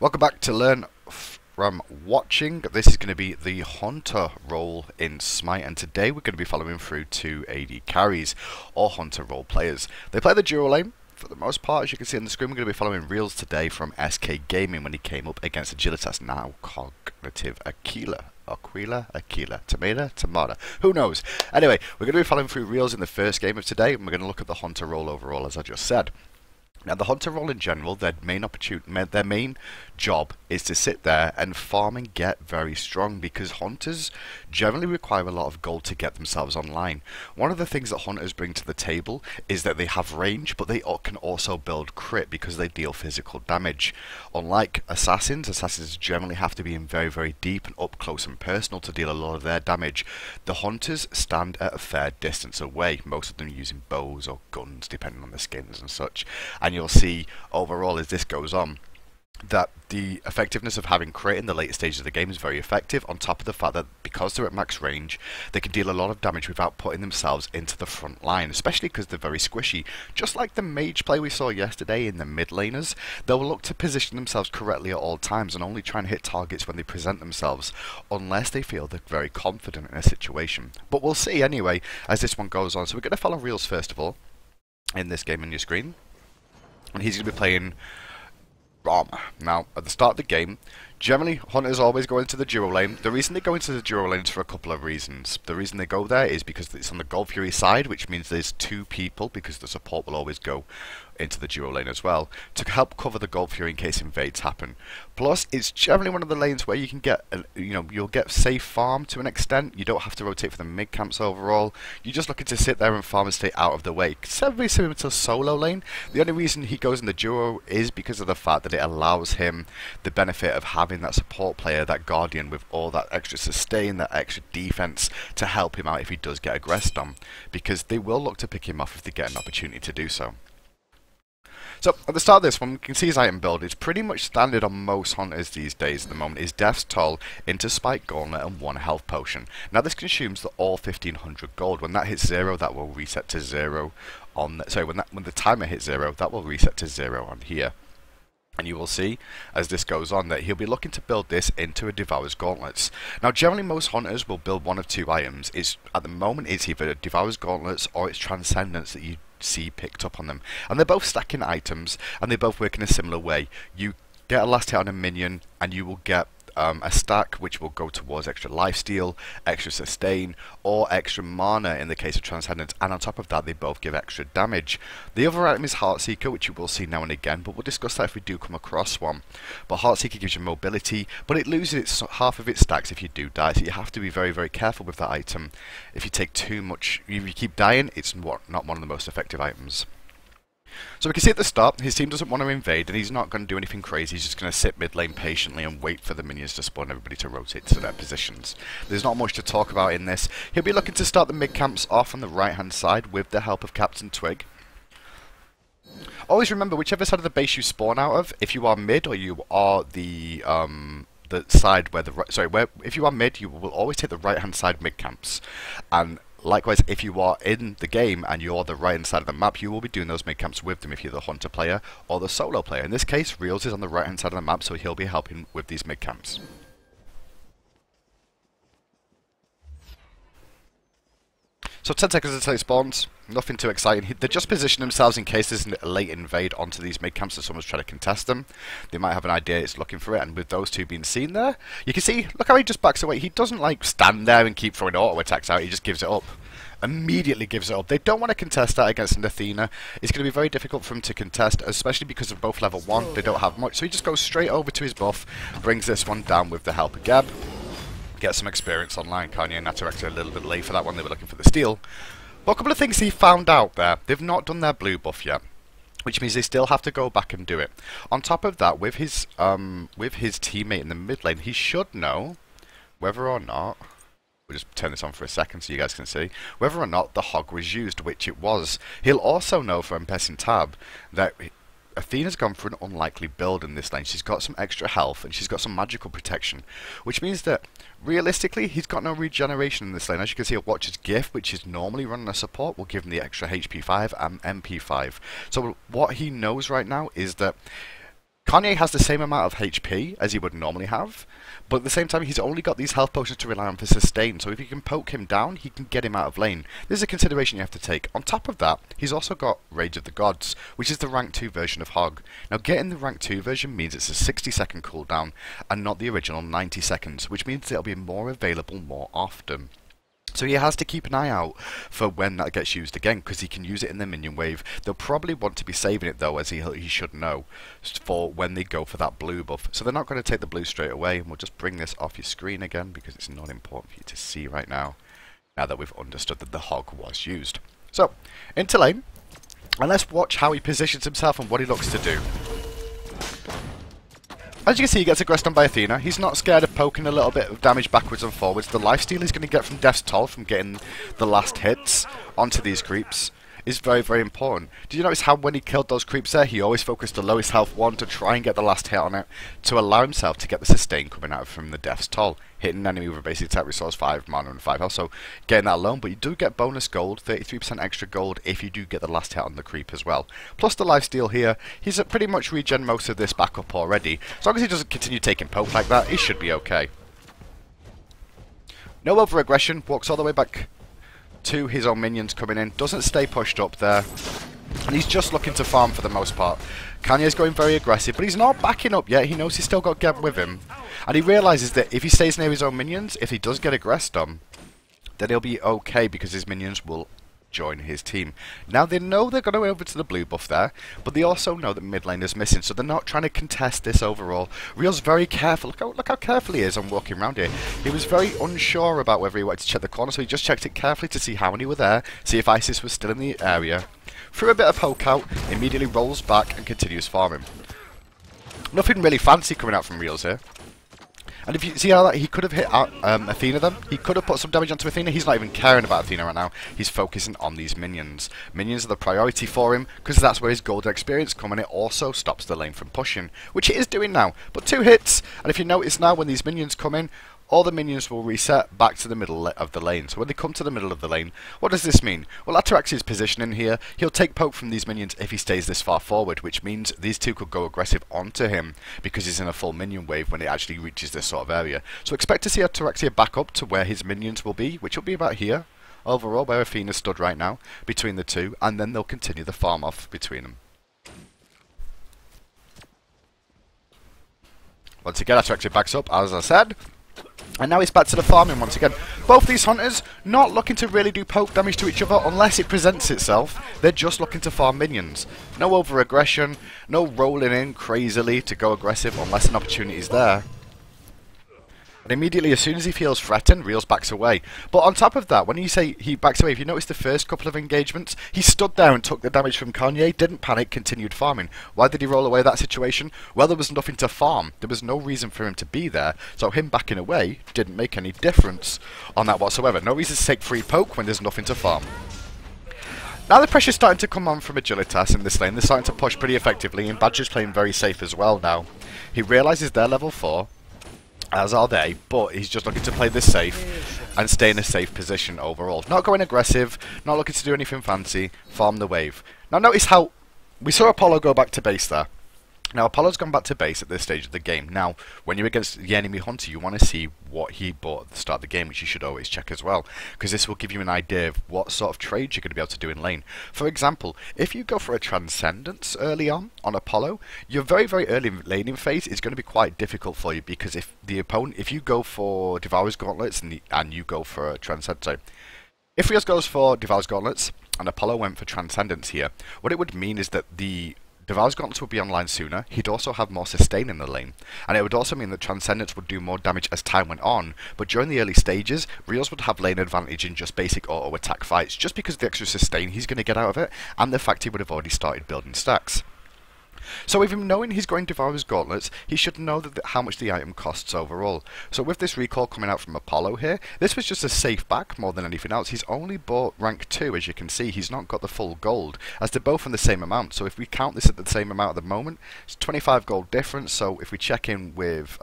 Welcome back to Learn from Watching. This is going to be the Hunter role in Smite, and today we're going to be following through two AD carries, or Hunter role players. They play the dual lane for the most part. As you can see on the screen, we're going to be following Reels today from SK Gaming when he came up against Agilitas, now Cognitive Aquila, Tomato, who knows? Anyway, we're going to be following through Reels in the first game of today, and we're going to look at the Hunter role overall, as I just said. Now, the Hunter role in general, their main job is to sit there and farm and get very strong, because Hunters generally require a lot of gold to get themselves online. One of the things that Hunters bring to the table is that they have range, but they can also build crit because they deal physical damage. Unlike Assassins generally have to be in very, very deep and up close and personal to deal a lot of their damage. The Hunters stand at a fair distance away, most of them using bows or guns, depending on the skins and such. And you'll see overall as this goes on that the effectiveness of having crit in the later stages of the game is very effective, on top of the fact that because they're at max range, they can deal a lot of damage without putting themselves into the front line, especially because they're very squishy. Just like the mage play we saw yesterday in the mid laners, they'll look to position themselves correctly at all times and only try and hit targets when they present themselves, unless they feel they're very confident in a situation. But we'll see anyway as this one goes on. So we're going to follow Reels first of all in this game on your screen, and he's going to be playing Rom. Now, at the start of the game, generally Hunters always go into the dual lane. The reason they go into the dual lane is for a couple of reasons. The reason they go there is because it's on the Gold Fury side, which means there's two people, because the support will always go into the dual lane as well, to help cover the Gold Fury in case invades happen. Plus, it's generally one of the lanes where you can get, you'll get safe farm to an extent. You don't have to rotate for the mid camps overall. You're just looking to sit there and farm and stay out of the way. It's very similar to a solo lane. The only reason he goes in the duo is because of the fact that it allows him the benefit of having that support player, that guardian with all that extra sustain, that extra defense to help him out if he does get aggressed on, because they will look to pick him off if they get an opportunity to do so. So, at the start of this one, we can see his item build. It's pretty much standard on most Hunters these days at the moment. Is Death's Toll into Spike Gauntlet and 1 health potion. Now, this consumes all 1500 gold. When that hits 0, that will reset to 0 on... Sorry, when the timer hits 0, that will reset to 0 on here. And you will see, as this goes on, that he'll be looking to build this into a Devourer's Gauntlets. Now, generally, most Hunters will build one of two items. At the moment, it's either Devourer's Gauntlets or it's Transcendence that you see picked up on them. And they're both stacking items, and they both work in a similar way. You get a last hit on a minion, and you will get a stack which will go towards extra lifesteal, extra sustain, or extra mana in the case of Transcendence, and on top of that they both give extra damage. The other item is Heartseeker, which you will see now and again, but we'll discuss that if we do come across one. But Heartseeker gives you mobility, but it loses half of its stacks if you do die, so you have to be very, very careful with that item. If you take too much, if you keep dying, it's not one of the most effective items. So we can see at the start, his team doesn't want to invade, and he's not going to do anything crazy. He's just going to sit mid lane patiently and wait for the minions to spawn, everybody to rotate to their positions. There's not much to talk about in this. He'll be looking to start the mid camps off on the right hand side with the help of Captain Twig. Always remember, whichever side of the base you spawn out of, if you are mid or you are the side where if you are mid, you will always take the right hand side mid camps. And likewise, if you are in the game and you're the right hand side of the map, you will be doing those mid camps with them if you're the Hunter player or the solo player. In this case, Reels is on the right hand side of the map, so he'll be helping with these mid camps. So 10 seconds until it spawns, nothing too exciting. They just position themselves in case there's a late invade onto these mid camps and someone's trying to contest them. They might have an idea it's looking for it, and with those two being seen there, you can see, look how he just backs away. He doesn't like stand there and keep throwing auto attacks out, he just gives it up. Immediately gives it up. They don't want to contest that against an Athena. It's going to be very difficult for him to contest, especially because of both level 1, they don't have much. So he just goes straight over to his buff, brings this one down with the help of Geb. Get some experience online. Kanye and Nato actually a little bit late for that one, they were looking for the steal. But a couple of things he found out there. They've not done their blue buff yet, which means they still have to go back and do it. On top of that, with his teammate in the mid lane, he should know whether or not... We'll just turn this on for a second so you guys can see whether or not the hog was used, which it was. He'll also know from pressing tab that Athena's gone for an unlikely build in this lane. She's got some extra health and she's got some magical protection, which means that realistically he's got no regeneration in this lane. As you can see, a Watcher's Gift, which is normally running a support, will give him the extra HP 5 and MP 5. So what he knows right now is that Kanye has the same amount of HP as he would normally have, but at the same time he's only got these health potions to rely on for sustain, so if you can poke him down, he can get him out of lane. This is a consideration you have to take. On top of that, he's also got Rage of the Gods, which is the rank 2 version of Hog. Now getting the rank 2 version means it's a 60-second cooldown, and not the original 90 seconds, which means it'll be more available more often. So he has to keep an eye out for when that gets used again, because he can use it in the minion wave. They'll probably want to be saving it though, as he should know, for when they go for that blue buff. So they're not going to take the blue straight away, and we'll just bring this off your screen again, because it's not important for you to see right now, now that we've understood that the Hog was used. So, into lane, and let's watch how he positions himself and what he looks to do. As you can see, he gets aggressed on by Athena. He's not scared of poking a little bit of damage backwards and forwards. The lifesteal he's going to get from Death's Toll from getting the last hits onto these creeps is very, very important. Did you notice how when he killed those creeps there, he always focused the lowest health one to try and get the last hit on it, to allow himself to get the sustain coming out from the Death's Toll, hitting an enemy with a basic attack resource 5 mana and 5 health, so getting that alone. But you do get bonus gold, 33% extra gold if you do get the last hit on the creep as well. Plus the lifesteal here, he's pretty much regen most of this back up already. As long as he doesn't continue taking poke like that, he should be okay. No over aggression, walks all the way back to his own minions coming in, doesn't stay pushed up there, and he's just looking to farm for the most part. Kanye's going very aggressive, but he's not backing up yet. He knows he's still got Geb with him, and he realises that if he stays near his own minions, if he does get aggressed on, then he'll be okay, because his minions will join his team. Now they know they're going to go over to the blue buff there, but they also know that mid lane is missing, so they're not trying to contest this overall. Real's very careful. Look how careful he is on walking around here. He was very unsure about whether he wanted to check the corner, so he just checked it carefully to see how many were there, see if Isis was still in the area. Threw a bit of poke out, immediately rolls back and continues farming. Nothing really fancy coming out from Reals here. And if you see how that he could have hit Athena then, he could have put some damage onto Athena. He's not even caring about Athena right now. He's focusing on these minions. Minions are the priority for him, because that's where his golden experience comes, and it also stops the lane from pushing, which it is doing now. But 2 hits, and if you notice now, when these minions come in, all the minions will reset back to the middle of the lane. So when they come to the middle of the lane, what does this mean? Well, Ataraxia's positioning here. He'll take poke from these minions if he stays this far forward, which means these two could go aggressive onto him because he's in a full minion wave when it actually reaches this sort of area. So expect to see Ataraxia back up to where his minions will be, which will be about here, overall, where Athena stood right now, between the two, and then they'll continue the farm off between them. Once again, Ataraxia backs up, as I said. And now it's back to the farming once again. Both these hunters not looking to really do poke damage to each other unless it presents itself. They're just looking to farm minions. No over aggression, no rolling in crazily to go aggressive unless an opportunity is there. And immediately, as soon as he feels threatened, Reals backs away. But on top of that, when you say he backs away, if you notice the first couple of engagements, he stood there and took the damage from Kanye, didn't panic, continued farming. Why did he roll away that situation? Well, there was nothing to farm. There was no reason for him to be there. So him backing away didn't make any difference on that whatsoever. No reason to take free poke when there's nothing to farm. Now the pressure's starting to come on from Agilitas in this lane. They're starting to push pretty effectively, and Badger's playing very safe as well now. He realises they're level 4. As are they, but he's just looking to play this safe and stay in a safe position overall. Not going aggressive, not looking to do anything fancy, farm the wave. Now notice how we saw Apollo go back to base there. Now Apollo's gone back to base at this stage of the game. Now, when you're against the enemy hunter, you want to see what he bought at the start of the game, which you should always check as well, because this will give you an idea of what sort of trades you're going to be able to do in lane. For example, if you go for a Transcendence early on Apollo, your very, very early laning phase is going to be quite difficult for you, because if the opponent, if you go for Devourer's Gauntlets and you go for a Transcendence, sorry, if Rios goes for Devourer's Gauntlets and Apollo went for Transcendence here, what it would mean is that the Devourer's Gauntlets would be online sooner. He'd also have more sustain in the lane, and it would also mean that Transcendence would do more damage as time went on. But during the early stages, Rios would have lane advantage in just basic auto attack fights, just because of the extra sustain he's going to get out of it, and the fact he would have already started building stacks. So with him knowing he's going to Devourer's Gauntlets, he should know that how much the item costs overall. So with this recall coming out from Apollo here, this was just a safe back more than anything else. He's only bought rank 2, as you can see. He's not got the full gold, as they're both in the same amount. So if we count this at the same amount at the moment, it's 25 gold difference. So if we check in with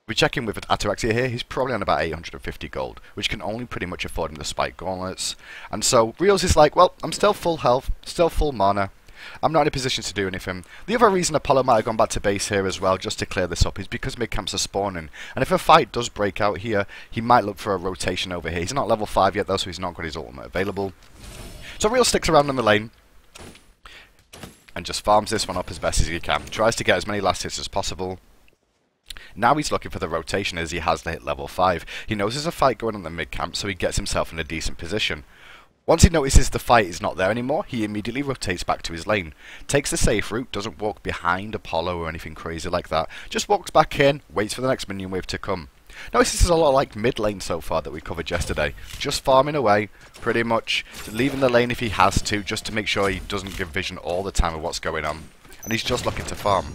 Ataraxia here, he's probably on about 850 gold, which can only pretty much afford him the Spike Gauntlets. And so Reals is like, well, I'm still full health, still full mana. I'm not in a position to do anything. The other reason Apollo might have gone back to base here as well, just to clear this up, is because mid-camps are spawning. And if a fight does break out here, he might look for a rotation over here. He's not level 5 yet though, so he's not got his ultimate available. So Real sticks around in the lane and just farms this one up as best as he can. Tries to get as many last hits as possible. Now he's looking for the rotation as he has to hit level 5. He knows there's a fight going on in the mid-camp, so he gets himself in a decent position. Once he notices the fight is not there anymore, he immediately rotates back to his lane. Takes the safe route, doesn't walk behind Apollo or anything crazy like that. Just walks back in, waits for the next minion wave to come. Notice this is a lot like mid lane so far that we covered yesterday. Just farming away, pretty much, leaving the lane if he has to, just to make sure he doesn't give vision all the time of what's going on. And he's just looking to farm.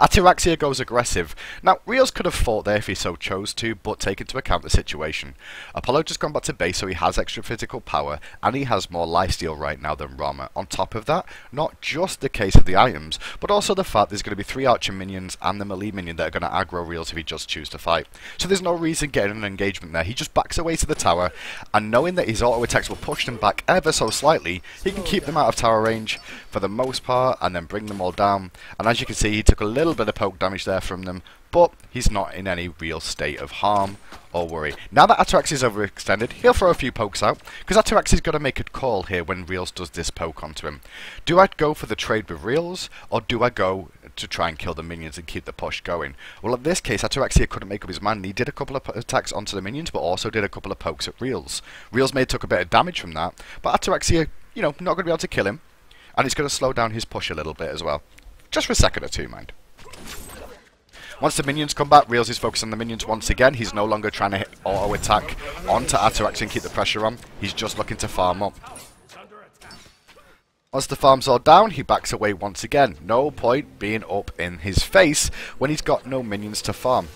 Ataraxia goes aggressive. Now, Rios could have fought there if he so chose to, but take into account the situation. Apollo just gone back to base, so he has extra physical power, and he has more lifesteal right now than Rama. On top of that, not just the case of the items, but also the fact there's going to be 3 archer minions and the melee minion that are going to aggro Rios if he just chooses to fight. So there's no reason getting an engagement there. He just backs away to the tower, and knowing that his auto attacks will push them back ever so slightly, he can keep them out of tower range for the most part, and then bring them all down. And as you can see, he took a little bit of poke damage there from them, but he's not in any real state of harm or worry. Now that Ataraxia is overextended, he'll throw a few pokes out, because Ataraxia's got to make a call here when Reals does this poke onto him. Do I go for the trade with Reals, or do I go to try and kill the minions and keep the push going? Well, in this case, Ataraxia couldn't make up his mind. He did a couple of attacks onto the minions, but also did a couple of pokes at Reals. Reals may have took a bit of damage from that, but Ataraxia, you know, not going to be able to kill him, and it's going to slow down his push a little bit as well. Just for a second or two, mind. Once the minions come back, Reals is focused on the minions once again. He's no longer trying to hit auto attack onto Ataraxia and keep the pressure on. He's just looking to farm up. Once the farm's all down, he backs away once again. No point being up in his face when he's got no minions to farm.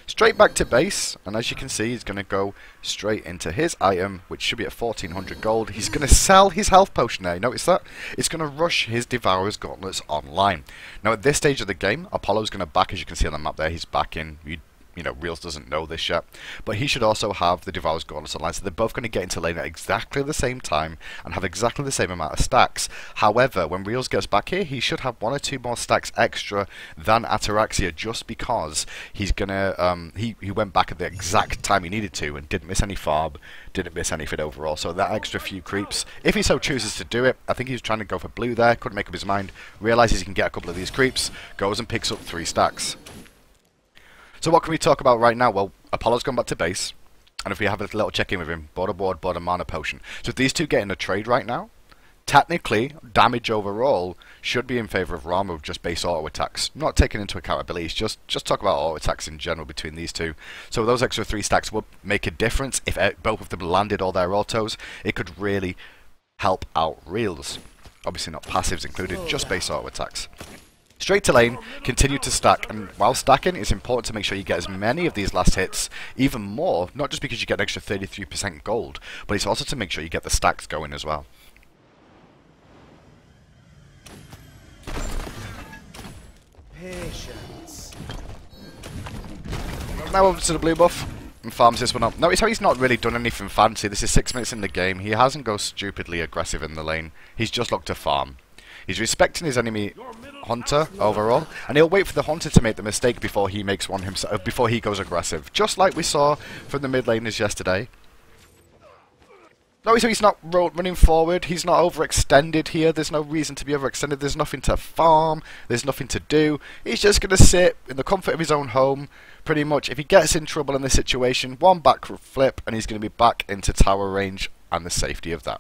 Straight back to base, and as you can see, he's going to go straight into his item, which should be at 1400 gold. He's going to sell his health potion there, you notice that? It's going to rush his Devourer's Gauntlets online. Now at this stage of the game, Apollo's going to back, as you can see on the map there, he's backing. You know, Reals doesn't know this yet, but he should also have the Devourer's Gauntlets online, so they're both going to get into lane at exactly the same time and have exactly the same amount of stacks. However, when Reals gets back here, he should have 1 or 2 more stacks extra than Ataraxia, just because he's gonna he went back at the exact time he needed to and didn't miss any farm, didn't miss anything overall. So that extra few creeps, if he so chooses to do it, I think he was trying to go for blue there, couldn't make up his mind, realizes he can get a couple of these creeps, goes and picks up 3 stacks. So what can we talk about right now? Well, Apollo's gone back to base, and if we have a little check-in with him, border board, border mana potion. So if these two get in a trade right now, technically, damage overall should be in favour of Rama with just base auto attacks. Not taking into account abilities, just talk about auto attacks in general between these two. So those extra 3 stacks would make a difference. If both of them landed all their autos, it could really help out Reals. Obviously not passives included, just base auto attacks. Straight to lane, continue to stack, and while stacking, it's important to make sure you get as many of these last hits, even more, not just because you get an extra 33% gold, but it's also to make sure you get the stacks going as well. Patience. Now over to the blue buff, and farms this one up. Notice how he's not really done anything fancy. This is 6 minutes in the game. He hasn't gone stupidly aggressive in the lane. He's just looked to farm. He's respecting his enemy Hunter overall, and he'll wait for the Hunter to make the mistake before he makes one himself, before he goes aggressive. Just like we saw from the mid laners yesterday. Notice how he's not running forward, he's not overextended here, there's no reason to be overextended, there's nothing to farm, there's nothing to do. He's just going to sit in the comfort of his own home, pretty much. If he gets in trouble in this situation, one back flip, and he's going to be back into tower range and the safety of that.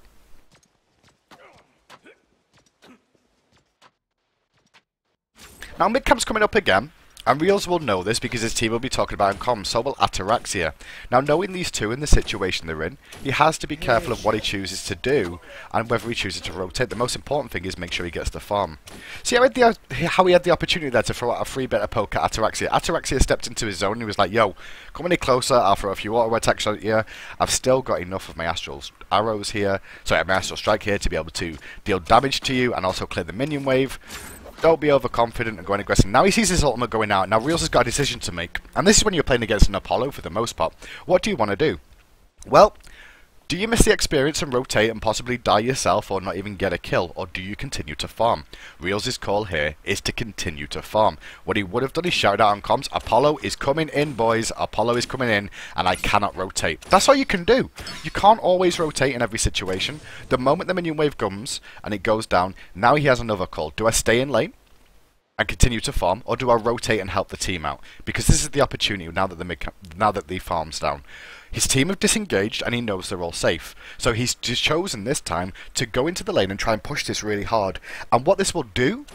Now mid-camp's coming up again, and Reals will know this because his team will be talking about in comms, so will Ataraxia. Now knowing these two in the situation they're in, he has to be careful of what he chooses to do, and whether he chooses to rotate. The most important thing is make sure he gets the farm. See how he had the opportunity there to throw out a free bit of poke at Ataraxia. Ataraxia stepped into his zone and he was like, yo, come any closer, I'll throw a few auto attacks at you. I've still got enough of my Astral arrows here, sorry, my Astral Strike here to be able to deal damage to you and also clear the minion wave. Don't be overconfident and going aggressive. Now he sees his ultimate going out. Now Reals has got a decision to make. And this is when you're playing against an Apollo for the most part. What do you want to do? Well, Do you miss the experience and rotate and possibly die yourself or not even get a kill, or do you continue to farm? Reels' call here is to continue to farm. What he would have done is shouted out on comms, Apollo is coming in, boys, Apollo is coming in, and I cannot rotate. That's all you can do. You can't always rotate in every situation. The moment the minion wave comes and it goes down, now he has another call. Do I stay in lane and continue to farm, or do I rotate and help the team out? Because this is the opportunity now that the farm's down. His team have disengaged and he knows they're all safe. So he's just chosen this time to go into the lane and try and push this really hard. And what this will do,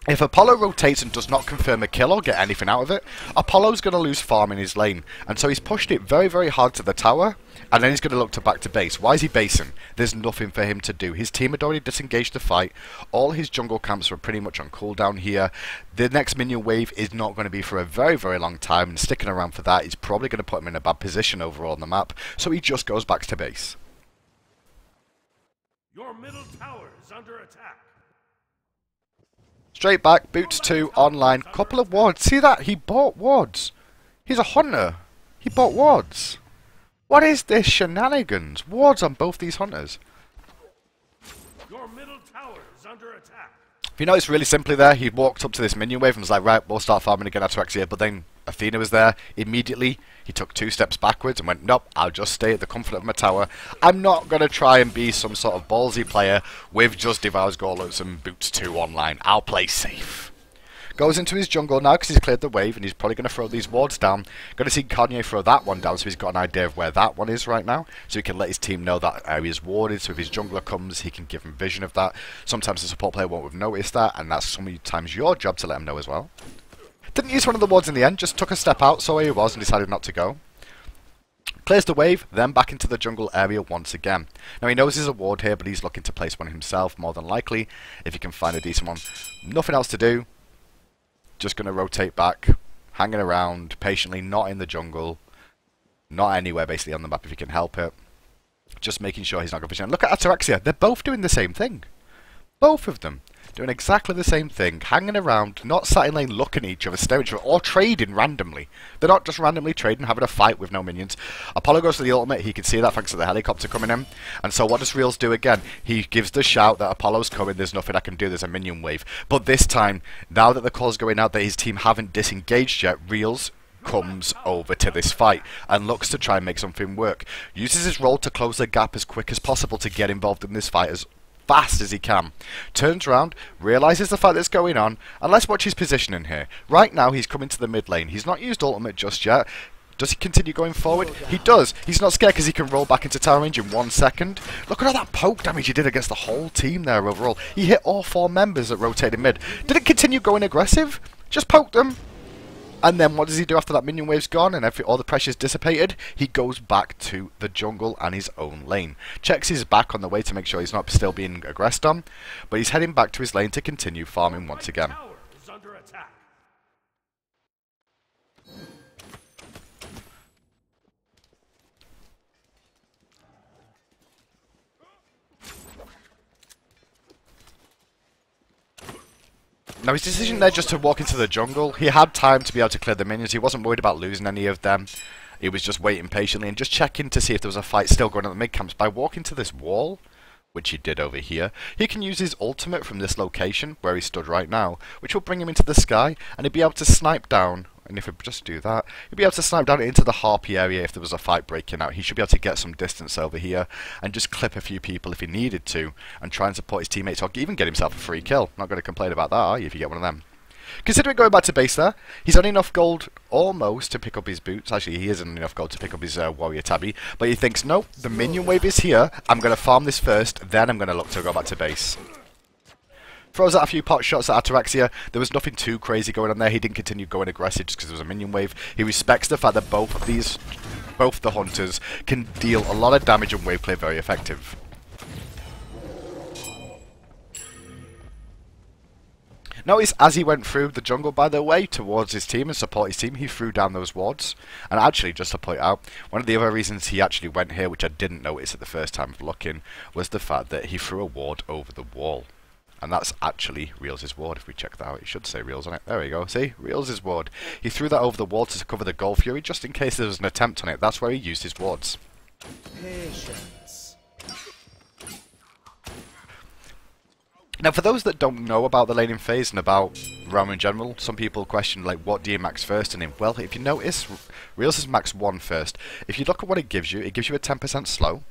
if Apollo rotates and does not confirm a kill or get anything out of it, Apollo's going to lose farm in his lane. And so he's pushed it very, very hard to the tower, and then he's going to look to back to base. Why is he basing? There's nothing for him to do. His team had already disengaged the fight. All his jungle camps were pretty much on cooldown here. The next minion wave is not going to be for a very, very long time, and sticking around for that is probably going to put him in a bad position overall on the map. So he just goes back to base. Your middle tower is under attack. Straight back, boots 2, online, couple of wards. See that? He bought wards. He's a hunter. He bought wards. What is this shenanigans? Wards on both these hunters. Your middle tower is under attack. If you notice really simply there, he walked up to this minion wave and was like, right, we'll start farming again Ataraxia, but then Athena was there. Immediately, he took 2 steps backwards and went, nope, I'll just stay at the comfort of my tower. I'm not going to try and be some sort of ballsy player with just Devour's Gauntlets and Boots 2 online. I'll play safe. Goes into his jungle now because he's cleared the wave and he's probably going to throw these wards down. Going to see Kanye throw that one down so he's got an idea of where that one is right now. So he can let his team know that area's warded, so if his jungler comes he can give him vision of that. Sometimes the support player won't have noticed that, and that's sometimes your job to let him know as well. Didn't use one of the wards in the end, just took a step out, saw where he was and decided not to go. Clears the wave, then back into the jungle area once again. Now he knows there's a ward here, but he's looking to place one himself more than likely, if he can find a decent one. Nothing else to do. Just going to rotate back, hanging around, patiently, not in the jungle, not anywhere basically on the map if he can help it. Just making sure he's not going to push. Look at Ataraxia, they're both doing the same thing. Both of them doing exactly the same thing, hanging around, not sat in lane looking at each other, staring at each other, or trading randomly. They're not just randomly trading, having a fight with no minions. Apollo goes for the ultimate, he can see that thanks to the helicopter coming in. And so what does Reels do again? He gives the shout that Apollo's coming, there's nothing I can do, there's a minion wave. But this time, now that the call's going out that his team haven't disengaged yet, Reels comes over to this fight and looks to try and make something work. Uses his role to close the gap as quick as possible to get involved in this fight as fast as he can. Turns around, realises the fight that's going on, and let's watch his positioning here. Right now he's coming to the mid lane. He's not used ultimate just yet. Does he continue going forward? He does. He's not scared because he can roll back into tower range in 1 second. Look at all that poke damage he did against the whole team there overall. He hit all 4 members that rotated mid. Didn't continue going aggressive. Just poked them. And then what does he do after that minion wave's gone and all the pressure's dissipated? He goes back to the jungle and his own lane. Checks his back on the way to make sure he's not still being aggressed on. But he's heading back to his lane to continue farming once again. Now his decision there just to walk into the jungle, he had time to be able to clear the minions, he wasn't worried about losing any of them. He was just waiting patiently and just checking to see if there was a fight still going on at the mid camps. By walking to this wall, which he did over here, he can use his ultimate from this location, where he stood right now, which will bring him into the sky, and he'll be able to snipe down, and if we just do that, he'll be able to snipe down into the Harpy area if there was a fight breaking out. He should be able to get some distance over here, and just clip a few people if he needed to, and try and support his teammates, or even get himself a free kill. Not going to complain about that, are you, if you get one of them? Considering going back to base there, he's on enough gold almost to pick up his boots. Actually, he isn't enough gold to pick up his warrior tabby. But he thinks, no, the minion wave is here. I'm going to farm this first, then I'm going to look to go back to base. Throws out a few pot shots at Ataraxia. There was nothing too crazy going on there. He didn't continue going aggressive just because there was a minion wave. He respects the fact that both the hunters can deal a lot of damage and wave clear very effective. Notice as he went through the jungle, by the way, towards his team and support his team, he threw down those wards. And actually, just to point out, one of the other reasons he actually went here, which I didn't notice at the first time of looking, was the fact that he threw a ward over the wall. And that's actually Reels' ward. If we check that out, it should say Reels on it. There we go. See? Reels' ward. He threw that over the wall to cover the Gold Fury, just in case there was an attempt on it. That's where he used his wards. Patience. Now, for those that don't know about the laning phase and about Realm in general, some people question, like, what do you max first in him? Well, if you notice, Reels is max 1 first. If you look at what it gives you a 10% slow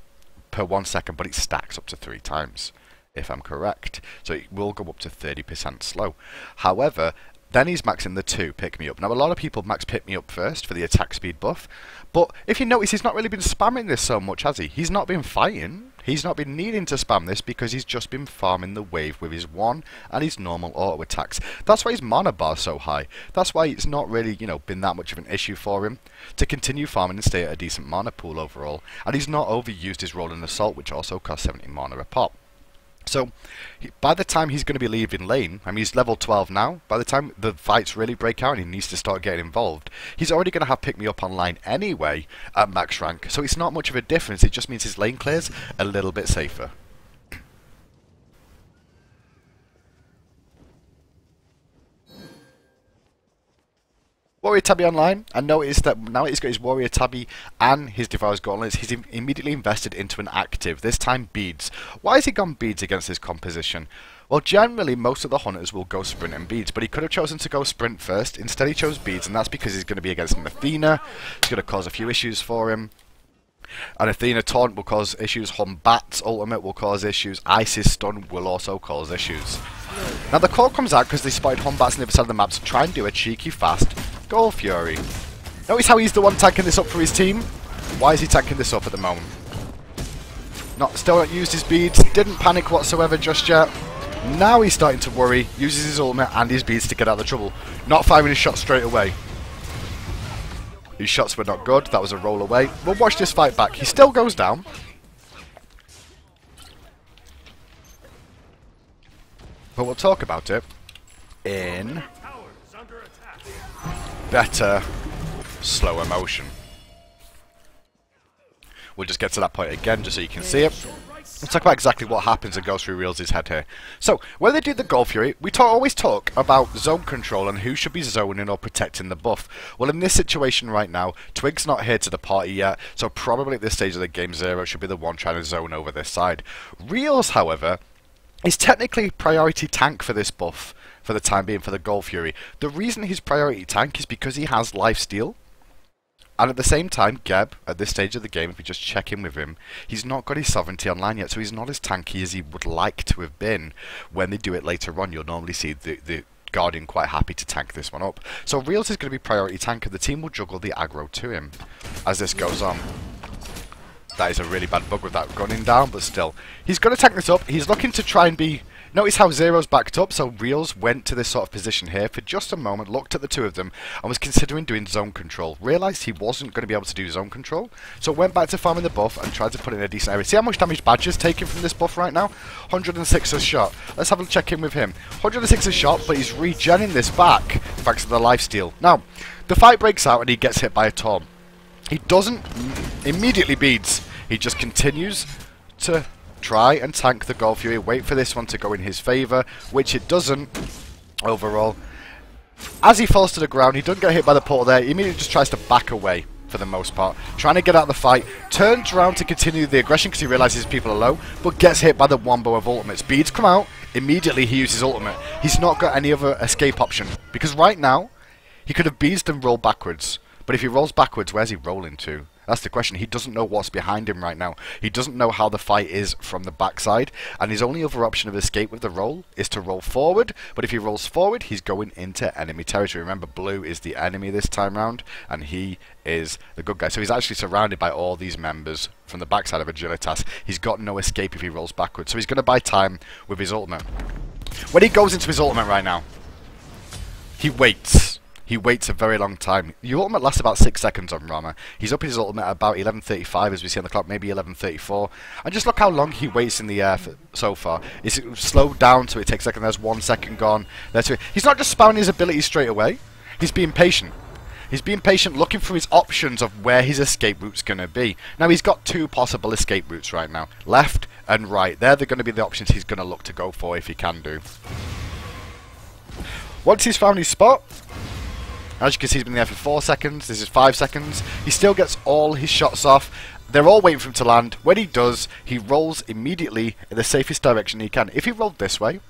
per 1 second, but it stacks up to 3 times, if I'm correct. So it will go up to 30% slow. However, then he's maxing the 2 pick me up. Now, a lot of people max pick me up first for the attack speed buff, but if you notice, he's not really been spamming this so much, has he? He's not been fighting. He's not been needing to spam this because he's just been farming the wave with his 1 and his normal auto attacks. That's why his mana bar is so high. That's why it's not really, you know, been that much of an issue for him to continue farming and stay at a decent mana pool overall. And he's not overused his Rolling Assault, which also costs 70 mana a pop. So, by the time he's going to be leaving lane, I mean, he's level 12 now, by the time the fights really break out and he needs to start getting involved, he's already going to have Pick Me Up online anyway at max rank, so it's not much of a difference, it just means his lane clear's a little bit safer. Warrior Tabby online, and notice that now he's got his Warrior Tabby and his Devourer's Gauntlets, he's immediately invested into an active, this time Beads. Why has he gone Beads against this composition? Well, generally most of the hunters will go Sprint and Beads, but he could have chosen to go Sprint first, instead he chose Beads, and that's because he's going to be against an Athena, it's going to cause a few issues for him. An Athena taunt will cause issues, Humbat's ultimate will cause issues, Isis stun will also cause issues. Now the call comes out because they spotted Humbat's on the other side of the map to try and do a cheeky fast Gold Fury. Notice how he's the one tanking this up for his team? Why is he tanking this up at the moment? Still not used his beads, didn't panic whatsoever just yet. Now he's starting to worry, uses his ultimate and his beads to get out of the trouble. Not firing his shot straight away. His shots were not good, that was a roll away. We'll watch this fight back. He still goes down. But we'll talk about it in better slower motion. We'll just get to that point again just so you can see it. Let's talk about exactly what happens and goes through Reels' head here. So, when they do the Gold Fury, we always talk about zone control and who should be zoning or protecting the buff. Well, in this situation right now, Twig's not here to the party yet, so probably at this stage of the game, Zero should be the one trying to zone over this side. Reels, however, is technically priority tank for this buff for the time being for the Gold Fury. The reason he's priority tank is because he has lifesteal. And at the same time, Geb, at this stage of the game, if we just check in with him, he's not got his sovereignty online yet, so he's not as tanky as he would like to have been. When they do it later on, you'll normally see the Guardian quite happy to tank this one up. So Reels is going to be priority tank, and the team will juggle the aggro to him as this goes on. That is a really bad bug with that gunning down, but still. He's going to tank this up. He's looking to try and be... Notice how Zero's backed up, so Reels went to this sort of position here for just a moment, looked at the two of them, and was considering doing zone control. Realised he wasn't going to be able to do zone control, so went back to farming the buff and tried to put in a decent area. See how much damage Badger's taking from this buff right now? 106 a shot. Let's have a check in with him. 106 a shot, but he's regenning this back, thanks to the lifesteal. Now, the fight breaks out and he gets hit by a taunt. He doesn't immediately beads. He just continues to try and tank the Gold Fury, wait for this one to go in his favour, which it doesn't overall. As he falls to the ground, he doesn't get hit by the portal there, he immediately just tries to back away for the most part, trying to get out of the fight, turns around to continue the aggression because he realises people are low, but gets hit by the wombo of ultimates. Beads come out, immediately he uses ultimate. He's not got any other escape option, because right now, he could have beads and rolled backwards, but if he rolls backwards, where's he rolling to? That's the question. He doesn't know what's behind him right now. He doesn't know how the fight is from the backside, and his only other option of escape with the roll is to roll forward, but if he rolls forward, he's going into enemy territory. Remember, Blue is the enemy this time round, and he is the good guy. So he's actually surrounded by all these members from the backside of Agilitas. He's got no escape if he rolls backwards, so he's going to buy time with his ultimate. When he goes into his ultimate right now, he waits. He waits a very long time. The ultimate lasts about 6 seconds on Rama. He's up his ultimate at about 11:35 as we see on the clock, maybe 11:34. And just look how long he waits in the air so far. It's slowed down so it takes a second. There's 1 second gone. He's not just spamming his abilities straight away. He's being patient. He's being patient, looking for his options of where his escape route's going to be. Now, he's got 2 possible escape routes right now. Left and right. They're going to be the options he's going to look to go for if he can do. Once he's found his spot... As you can see, he's been there for 4 seconds. This is 5 seconds. He still gets all his shots off. They're all waiting for him to land. When he does, he rolls immediately in the safest direction he can. If he rolled this way,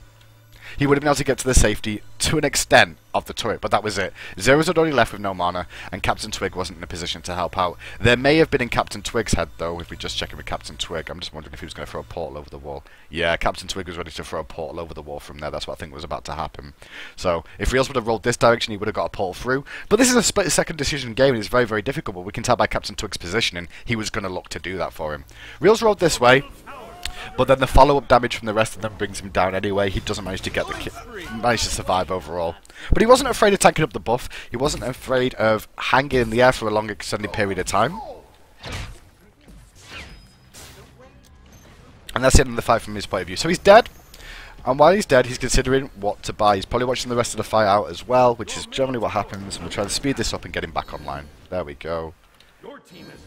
he would have been able to get to the safety to an extent of the turret, but that was it. Zeros had already left with no mana, and Captain Twig wasn't in a position to help out. There may have been in Captain Twig's head, though, if we just check in with Captain Twig. I'm just wondering if he was going to throw a portal over the wall. Yeah, Captain Twig was ready to throw a portal over the wall from there. That's what I think was about to happen. So, if Reals would have rolled this direction, he would have got a portal through. But this is a split-second decision game, and it's very, very difficult, but we can tell by Captain Twig's positioning, he was going to look to do that for him. Reals rolled this way. But then the follow-up damage from the rest of them brings him down anyway. He doesn't manage to get manage to survive overall. But he wasn't afraid of tanking up the buff. He wasn't afraid of hanging in the air for a long extended period of time. And that's the end of the fight from his point of view. So he's dead. And while he's dead, he's considering what to buy. He's probably watching the rest of the fight out as well, which is generally what happens. And we'll try to speed this up and get him back online. There we go.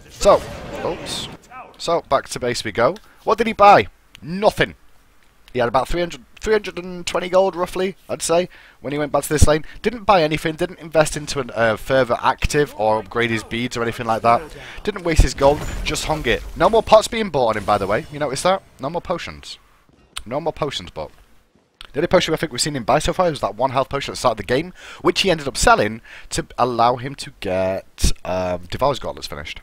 So, oops. So, back to base we go. What did he buy? Nothing. He had about 320 gold, roughly, I'd say, when he went back to this lane. Didn't buy anything, didn't invest into a further active or upgrade his beads or anything like that. Didn't waste his gold, just hung it. No more pots being bought on him, by the way. You notice that? No more potions. No more potions bought. The only potion I think we've seen him buy so far was that 1 health potion at the start of the game, which he ended up selling to allow him to get Devour's Gauntlets finished.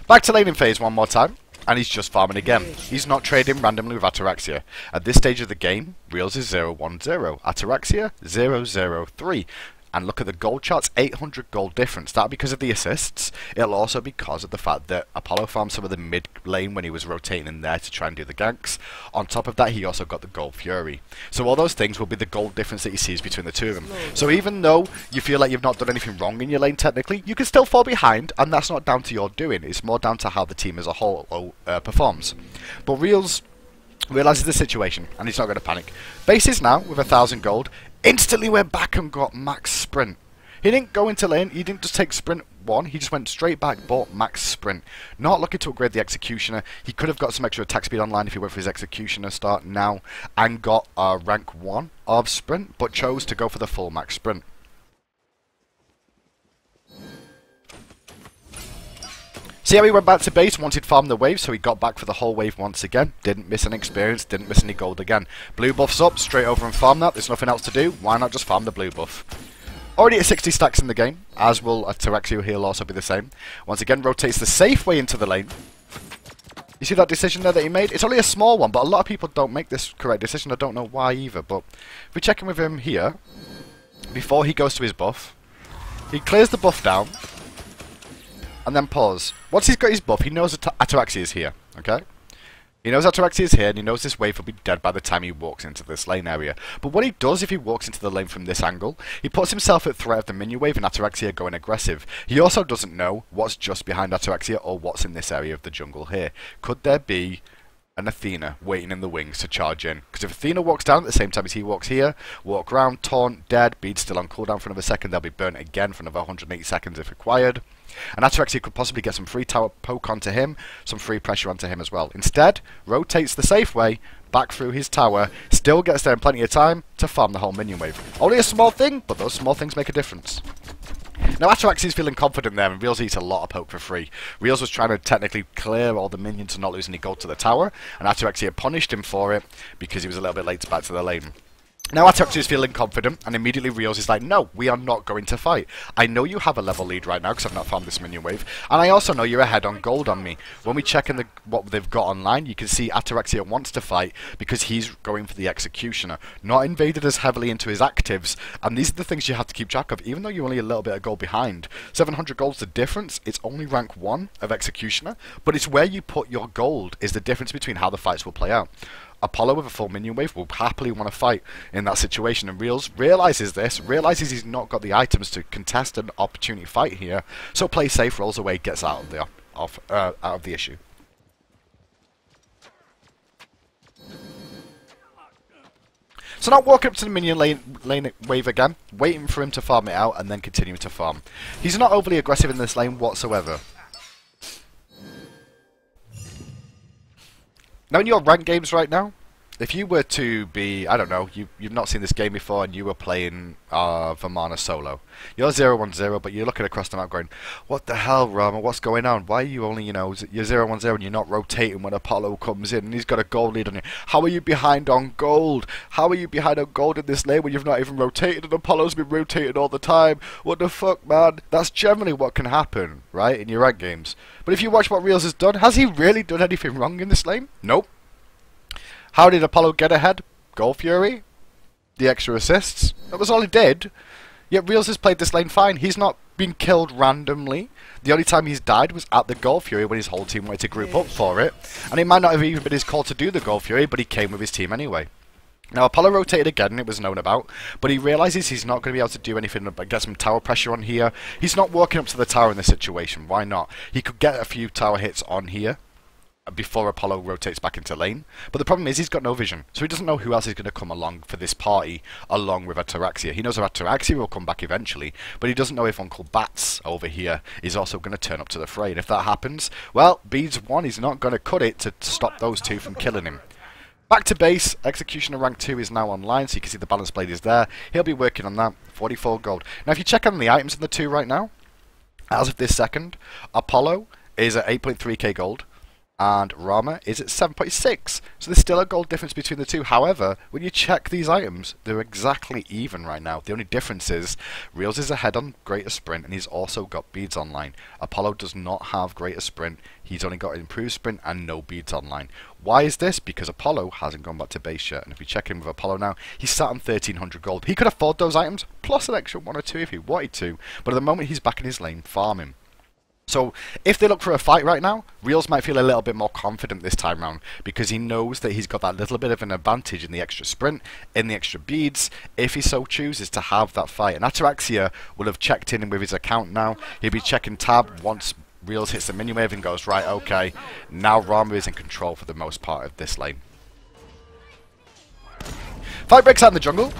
Back to laning phase one more time, and he's just farming again. He's not trading randomly with Ataraxia. At this stage of the game, Reals is 0-1-0, Ataraxia 0-0-3. And look at the gold charts, 800 gold difference. That'll be because of the assists. It'll also be because of the fact that Apollo farmed some of the mid lane when he was rotating in there to try and do the ganks. On top of that, he also got the gold fury. So all those things will be the gold difference that he sees between the two of them. So even though you feel like you've not done anything wrong in your lane technically, you can still fall behind, and that's not down to your doing. It's more down to how the team as a whole performs. But Reals realises the situation, and he's not going to panic. Bases now with 1,000 gold. Instantly went back and got max sprint. He didn't go into lane, he didn't just take sprint 1, he just went straight back, bought max sprint. Not looking to upgrade the Executioner. He could have got some extra attack speed online if he went for his Executioner start now and got rank 1 of sprint, but chose to go for the full max sprint. See how he went back to base, wanted to farm the wave, so he got back for the whole wave once again. Didn't miss an experience, didn't miss any gold again. Blue buff's up, straight over and farm that. There's nothing else to do. Why not just farm the blue buff? Already at 60 stacks in the game, as will Ataraxia. He'll also be the same. Once again, rotates the safe way into the lane. You see that decision there that he made? It's only a small one, but a lot of people don't make this correct decision. I don't know why either, but if we check in with him here, before he goes to his buff, he clears the buff down, and then pause. Once he's got his buff, he knows Ataraxia is here, okay? He knows Ataraxia is here, and he knows this wave will be dead by the time he walks into this lane area. But what he does if he walks into the lane from this angle, he puts himself at threat of the minion wave and Ataraxia going aggressive. He also doesn't know what's just behind Ataraxia or what's in this area of the jungle here. Could there be an Athena waiting in the wings to charge in? Because if Athena walks down at the same time as he walks here, walk around, taunt, dead, bead still on cooldown for another second, they'll be burnt again for another 180 seconds if required. And Ataraxia could possibly get some free tower poke onto him, some free pressure onto him as well. Instead, rotates the safe way, back through his tower, still gets there in plenty of time to farm the whole minion wave. Only a small thing, but those small things make a difference. Now Ataraxia's feeling confident there, and Reals eats a lot of poke for free. Reals was trying to technically clear all the minions and not lose any gold to the tower, and Ataraxia punished him for it because he was a little bit late back to the lane. Now Ataraxia is feeling confident, and immediately Reals is like, no, we are not going to fight. I know you have a level lead right now because I've not farmed this minion wave, and I also know you're ahead on gold on me. When we check in what they've got online, you can see Ataraxia wants to fight because he's going for the Executioner, not invaded as heavily into his actives, and these are the things you have to keep track of, even though you're only a little bit of gold behind. 700 gold's the difference. It's only rank 1 of Executioner, but it's where you put your gold is the difference between how the fights will play out. Apollo with a full minion wave will happily want to fight in that situation, and Reals realises this, realises he's not got the items to contest an opportunity fight here, so plays safe, rolls away, gets out of the issue. So now walking up to the minion lane wave again, waiting for him to farm it out, and then continuing to farm. He's not overly aggressive in this lane whatsoever. Now in your rank games right now, if you were to be, I don't know, you've not seen this game before and you were playing Vamana solo. You're 0-1-0, but you're looking across the map going, what the hell, Rama, what's going on? Why are you only, you're 0-1-0 and you're not rotating when Apollo comes in and he's got a gold lead on you? How are you behind on gold? How are you behind on gold in this lane when you've not even rotated and Apollo's been rotating all the time? What the fuck, man? That's generally what can happen, right, in your ranked games. But if you watch what Reels has done, has he really done anything wrong in this lane? Nope. How did Apollo get ahead? Gold Fury? The extra assists? That was all he did. Yet Reels has played this lane fine. He's not been killed randomly. The only time he's died was at the Gold Fury when his whole team wanted to group up for it. And it might not have even been his call to do the Gold Fury, but he came with his team anyway. Now Apollo rotated again, and it was known about, but he realises he's not going to be able to do anything but get some tower pressure on here. He's not walking up to the tower in this situation. Why not? He could get a few tower hits on here before Apollo rotates back into lane. But the problem is he's got no vision, so he doesn't know who else is going to come along for this party along with Ataraxia. He knows that Ataraxia will come back eventually, but he doesn't know if Uncle Bats over here is also going to turn up to the fray. And if that happens, well, Beads 1 is not going to cut it to stop those two from killing him. Back to base, Executioner rank 2 is now online, so you can see the balance blade is there. He'll be working on that, 44 gold. Now if you check on the items in the two right now, as of this second, Apollo is at 8.3k gold, and Rama is at 7.6. So there's still a gold difference between the two. However, when you check these items, they're exactly even right now. The only difference is Reels is ahead on Greater Sprint, and he's also got Beads online. Apollo does not have Greater Sprint. He's only got Improved Sprint and no Beads online. Why is this? Because Apollo hasn't gone back to base yet. And if we check in with Apollo now, he's sat on 1300 gold. He could afford those items, plus an extra 1 or 2 if he wanted to. But at the moment, he's back in his lane farming. So, if they look for a fight right now, Reels might feel a little bit more confident this time round, because he knows that he's got that little bit of an advantage in the extra sprint, in the extra beads, if he so chooses to have that fight. And Ataraxia will have checked in with his account now. He'll be checking tab once Reels hits the minion wave and goes, right, okay, now Rama is in control for the most part of this lane. Fight breaks out in the jungle.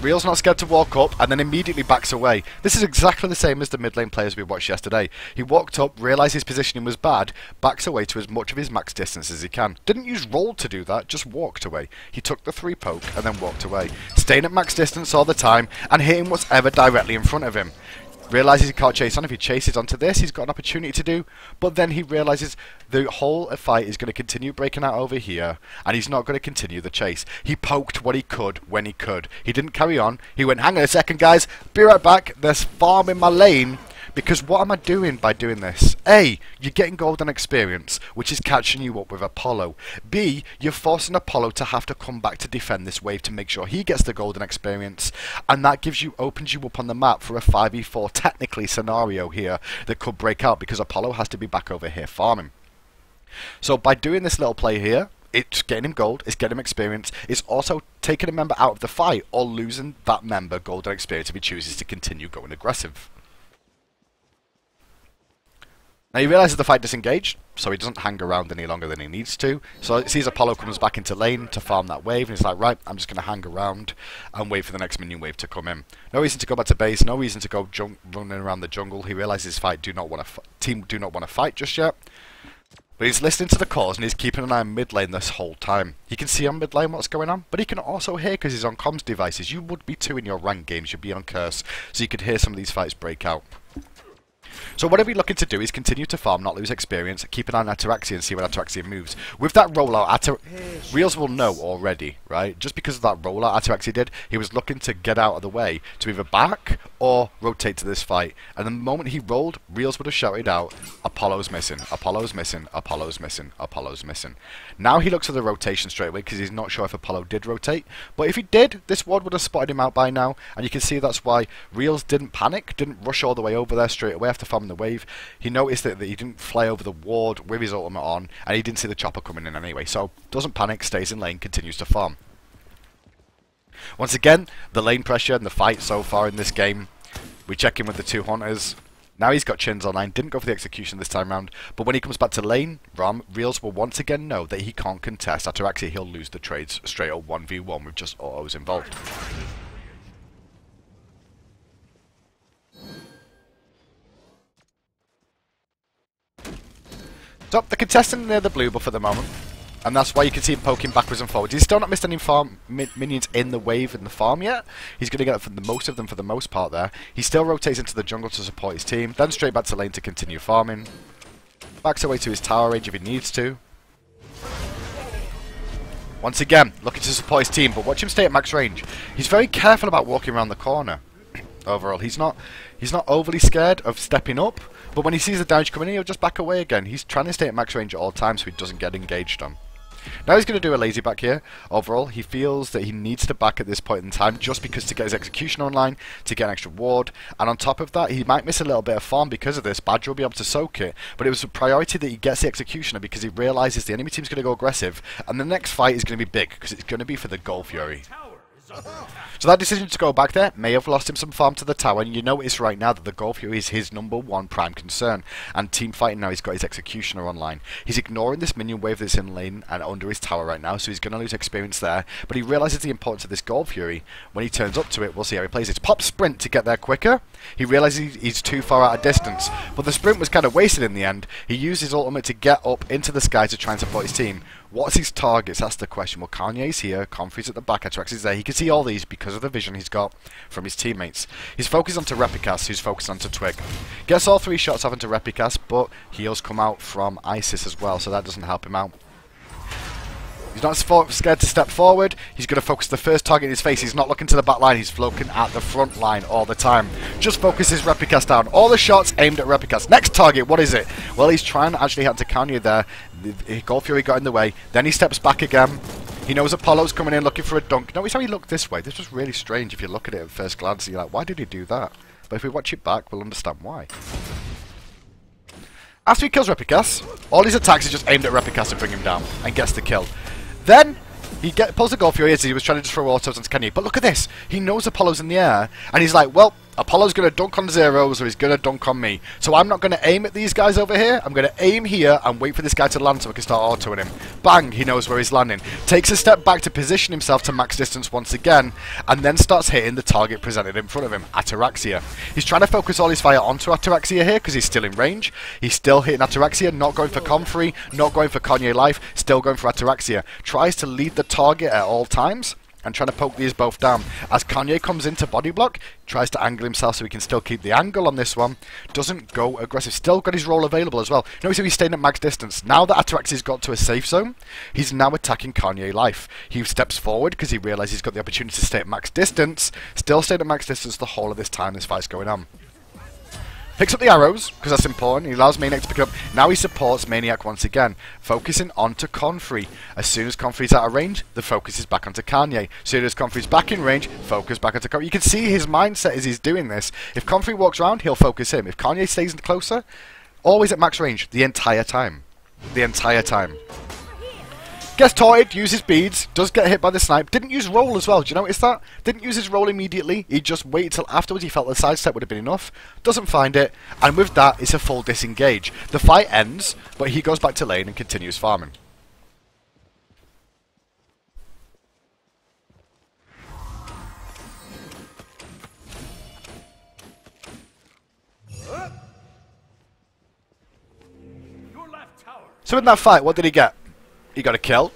Reels not scared to walk up and then immediately backs away. This is exactly the same as the mid lane players we watched yesterday. He walked up, realised his positioning was bad, backs away to as much of his max distance as he can. Didn't use roll to do that, just walked away. He took the 3 poke and then walked away. Staying at max distance all the time and hitting whatever directly in front of him. Realises he can't chase on. If he chases onto this, he's got an opportunity to do. But then he realises the whole fight is going to continue breaking out over here, and he's not going to continue the chase. He poked what he could when he could. He didn't carry on. He went, hang on a second, guys. Be right back. There's farm in my lane. Because what am I doing by doing this? A, you're getting golden experience, which is catching you up with Apollo. B, you're forcing Apollo to have to come back to defend this wave to make sure he gets the golden experience. And that opens you up on the map for a 5v4 technically scenario here that could break out because Apollo has to be back over here farming. So by doing this little play here, it's getting him gold, it's getting him experience, it's also taking a member out of the fight or losing that member golden experience if he chooses to continue going aggressive. Now he realises the fight disengaged, so he doesn't hang around any longer than he needs to. So he sees Apollo comes back into lane to farm that wave, and he's like, right, I'm just going to hang around and wait for the next minion wave to come in. No reason to go back to base, no reason to go running around the jungle. He realises his team do not want to fight just yet. But he's listening to the calls and he's keeping an eye on mid lane this whole time. He can see on mid lane what's going on, but he can also hear because he's on comms devices. You would be too in your ranked games, you'd be on Curse, so you could hear some of these fights break out. So what are we looking to do is continue to farm, not lose experience, keep an eye on Ataraxia and see when Ataraxia moves. With that rollout, Reels will know already, right? Just because of that rollout Ataraxia did, he was looking to get out of the way to either back or rotate to this fight. And the moment he rolled, Reels would have shouted out, Apollo's missing, Apollo's missing, Apollo's missing, Apollo's missing. Now he looks at the rotation straight away because he's not sure if Apollo did rotate. But if he did, this ward would have spotted him out by now. And you can see that's why Reels didn't panic, didn't rush all the way over there straight away after farming the wave. He noticed that he didn't fly over the ward with his ultimate on, and he didn't see the chopper coming in anyway, so doesn't panic, stays in lane, continues to farm. Once again, the lane pressure and the fight so far in this game, we check in with the 2 hunters. Now he's got Chins online, didn't go for the execution this time round, but when he comes back to lane, Reels will once again know that he can't contest. Ataraxia, he'll lose the trades straight up 1v1 with just autos involved. So, the contestant near the blue buff at the moment. And that's why you can see him poking backwards and forwards. He's still not missed any minions in the wave in the farm yet. He's going to get the most of them for the most part there. He still rotates into the jungle to support his team. Then straight back to lane to continue farming. Backs away to his tower range if he needs to. Once again, looking to support his team, but watch him stay at max range. He's very careful about walking around the corner. Overall, he's not overly scared of stepping up, but when he sees the damage coming in, he'll just back away again. He's trying to stay at max range at all times so he doesn't get engaged on. Now he's going to do a lazy back here. Overall, he feels that he needs to back at this point in time just because to get his execution online, to get an extra ward, and on top of that, he might miss a little bit of farm because of this. Badger will be able to soak it, but it was a priority that he gets the executioner because he realises the enemy team's going to go aggressive, and the next fight is going to be big because it's going to be for the Gold Fury. So that decision to go back there may have lost him some farm to the tower, and you notice right now that the Gold Fury is his #1 prime concern, and team fighting now he's got his executioner online. He's ignoring this minion wave that's in lane and under his tower right now, so he's going to lose experience there, but he realises the importance of this Gold Fury. When he turns up to it, we'll see how he plays it. Pop sprint to get there quicker. He realises he's too far out of distance, but the sprint was kind of wasted in the end. He used his ultimate to get up into the sky to try and support his team. What's his targets? That's the question. Well, Kanye's here, Comfrey's at the back, Atrax is there. He can see all these because of the vision he's got from his teammates. He's focused onto Repikas, who's focused onto Twig. Gets all 3 shots off into Repikas, but heals come out from Isis as well, so that doesn't help him out. He's not scared to step forward. He's going to focus the first target in his face. He's not looking to the back line. He's looking at the front line all the time. Just focuses Repikas down. All the shots aimed at Repikas. Next target, what is it? Well, he's trying to actually hit to Kanye there. The Gold Fury got in the way. Then he steps back again. He knows Apollo's coming in looking for a dunk. Notice how he looked this way. This was really strange if you look at it at first glance. You're like, why did he do that? But if we watch it back, we'll understand why. After he kills Repikas, all his attacks are just aimed at Repikas to bring him down and gets the kill. Then he pulls the Gold Fury as he was trying to just throw autos onto Kanye. But look at this. He knows Apollo's in the air. And he's like, well, Apollo's going to dunk on Zeros or he's going to dunk on me. So I'm not going to aim at these guys over here. I'm going to aim here and wait for this guy to land so I can start autoing him. Bang, he knows where he's landing. Takes a step back to position himself to max distance once again. And then starts hitting the target presented in front of him, Ataraxia. He's trying to focus all his fire onto Ataraxia here because he's still in range. He's still hitting Ataraxia, not going for Comfrey, not going for Kanye Life, still going for Ataraxia. Tries to lead the target at all times. And trying to poke these both down. As Kanye comes into body block, tries to angle himself so he can still keep the angle on this one. Doesn't go aggressive. Still got his roll available as well. Notice how he's staying at max distance. Now that Ataraxia's got to a safe zone, he's now attacking Kanye Life. He steps forward because he realises he's got the opportunity to stay at max distance. Still stayed at max distance the whole of this time this fight's going on. Picks up the arrows, because that's important. He allows Maniac to pick up. Now he supports Maniac once again, focusing onto Comfrey. As soon as Comfrey's out of range, the focus is back onto Kanye. As soon as Comfrey's back in range, focus back onto Comfrey. You can see his mindset as he's doing this. If Comfrey walks around, he'll focus him. If Kanye stays closer, always at max range, the entire time. The entire time. Gets taunted, uses beads, does get hit by the snipe. Didn't use roll as well, do you notice that? Didn't use his roll immediately, he just waited till afterwards. He felt the sidestep would have been enough. Doesn't find it, and with that, it's a full disengage. The fight ends, but he goes back to lane and continues farming. Your left tower. So in that fight, what did he get? He got a kill,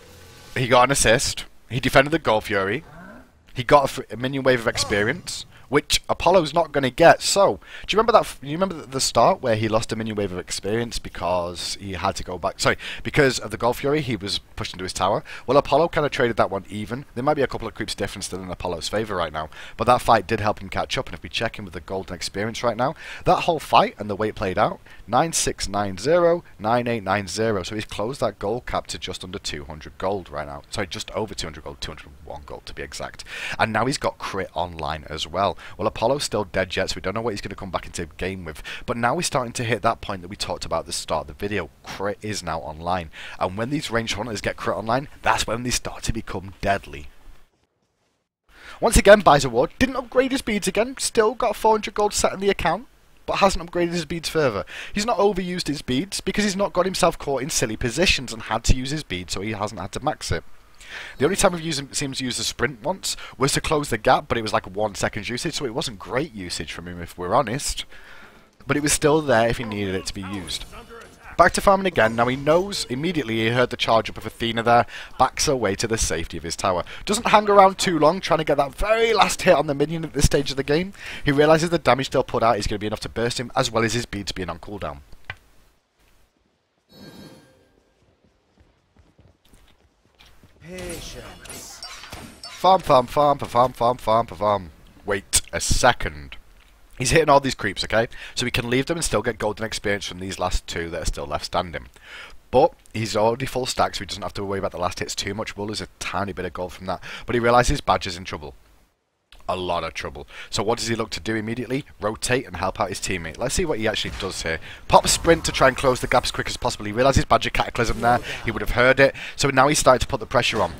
he got an assist, he defended the Gold Fury, he got a minion wave of experience, which Apollo's not going to get. So, do you remember that? You remember the start where he lost a minion wave of experience because he had to go back? Sorry, because of the Gold Fury, he was pushed into his tower. Well, Apollo kind of traded that one even. There might be a couple of creeps difference still in Apollo's favour right now, but that fight did help him catch up. And if we check in with the golden experience right now, that whole fight and the way it played out, 9690, 9890. So he's closed that gold cap to just under 200 gold right now. Sorry, just over 200 gold, 201 gold to be exact. And now he's got crit online as well. Well, Apollo's still dead yet, so we don't know what he's going to come back into game with. But now we're starting to hit that point that we talked about at the start of the video. Crit is now online. And when these ranged hunters get crit online, that's when they start to become deadly. Once again, buys a ward. Didn't upgrade his beads again. Still got 400 gold set in the account, but hasn't upgraded his beads further. He's not overused his beads because he's not got himself caught in silly positions and had to use his beads, so he hasn't had to max it. The only time we've seen him use the sprint once was to close the gap, but it was like 1 second usage, so it wasn't great usage from him if we're honest. But it was still there if he needed it to be used. Back to farming again. Now he knows immediately he heard the charge up of Athena there. Backs away to the safety of his tower. Doesn't hang around too long trying to get that very last hit on the minion at this stage of the game. He realises the damage they'll put out is going to be enough to burst him, as well as his beads being on cooldown. Patience. Farm, farm, farm, farm, farm, farm, farm. Wait a second. He's hitting all these creeps, okay? So he can leave them and still get golden experience from these last two that are still left standing. But he's already full stack, so he doesn't have to worry about the last hits too much. We'll lose a tiny bit of gold from that. But he realises Badger's in trouble. A lot of trouble. So what does he look to do immediately? Rotate and help out his teammate. Let's see what he actually does here. Pop sprint to try and close the gap as quick as possible. He realises Badger Cataclysm there. He would have heard it. So now he's starting to put the pressure on.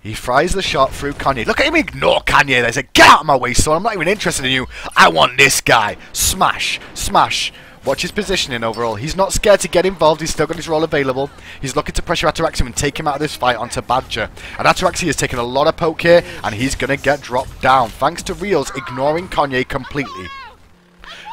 He fries the shot through Kanye. Look at him ignore Kanye. There's a get out of my way, son. I'm not even interested in you. I want this guy. Smash. Smash. Watch his positioning overall. He's not scared to get involved. He's still got his role available. He's looking to pressure Ataraxia and take him out of this fight onto Badger. And Ataraxia has taken a lot of poke here, and he's going to get dropped down, thanks to Reels ignoring Kanye completely.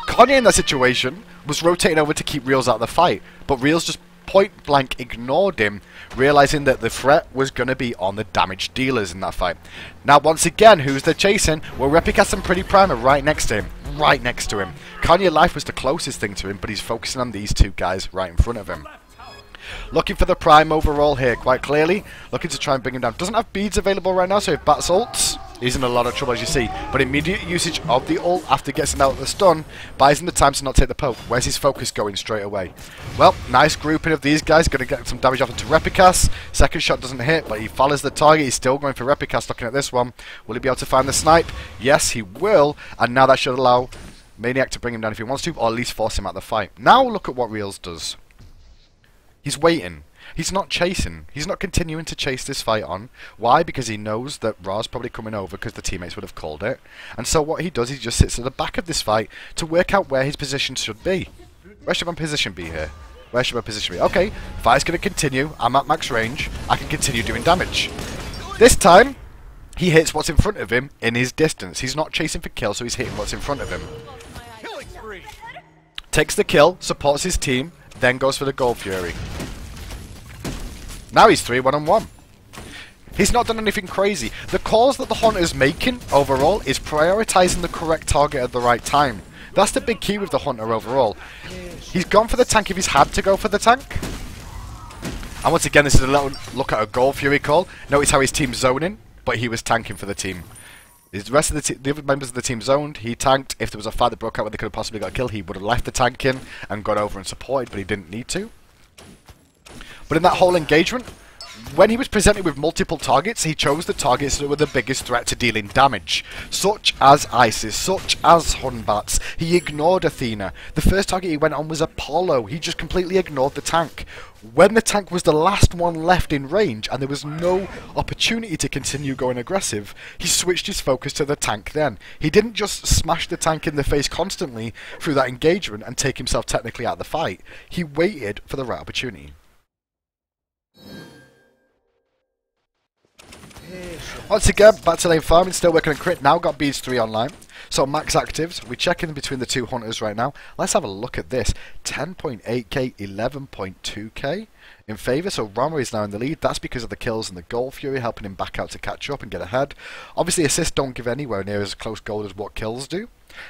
Kanye in that situation was rotating over to keep Reels out of the fight, but Reels just point blank ignored him, realizing that the threat was going to be on the damage dealers in that fight. Now once again, who's they're chasing? Well, Repicast and Pretty Primer right next to him. Right next to him. Kanye Life was the closest thing to him, but he's focusing on these two guys right in front of him. Looking for the Prime overall here, quite clearly. Looking to try and bring him down. Doesn't have beads available right now, so if Bats ults, he's in a lot of trouble, as you see. But immediate usage of the ult after getting out of the stun buys him the time to not take the poke. Where's his focus going straight away? Well, nice grouping of these guys. Going to get some damage off into Repicast. Second shot doesn't hit, but he follows the target. He's still going for Repicast, looking at this one. Will he be able to find the snipe? Yes, he will. And now that should allow Maniac to bring him down if he wants to, or at least force him out of the fight. Now look at what Reels does. He's waiting. He's not chasing. He's not continuing to chase this fight on. Why? Because he knows that Ra's probably coming over because the teammates would have called it. And so what he does, he just sits at the back of this fight to work out where his position should be. Where should my position be here? Where should my position be? Okay, fight's going to continue. I'm at max range. I can continue doing damage. This time, he hits what's in front of him in his distance. He's not chasing for kills, so he's hitting what's in front of him. Takes the kill, supports his team, then goes for the Gold Fury. Now he's 3-1-1. He's not done anything crazy. The calls that the Hunter's making overall is prioritizing the correct target at the right time. That's the big key with the Hunter overall. He's gone for the tank if he's had to go for the tank. And once again, this is a little look at a Gold Fury call. Notice how his team's zoning, but he was tanking for the team. The rest of the other members of the team zoned. He tanked. If there was a fight that broke out where they could have possibly got a kill, he would have left the tank in and gone over and supported, but he didn't need to. But in that whole engagement, when he was presented with multiple targets, he chose the targets that were the biggest threat to dealing damage, such as Isis, such as Hunbats. He ignored Athena. The first target he went on was Apollo. He just completely ignored the tank. When the tank was the last one left in range and there was no opportunity to continue going aggressive, he switched his focus to the tank then. He didn't just smash the tank in the face constantly through that engagement and take himself technically out of the fight. He waited for the right opportunity. Once again, back to lane farming, still working on crit, now got beads 3 online. So max actives, we're checking between the two hunters right now. Let's have a look at this. 10.8k, 11.2k in favour, so Rama is now in the lead. That's because of the kills and the Gold Fury helping him back out to catch up and get ahead. Obviously assists don't give anywhere near as close gold as what kills do.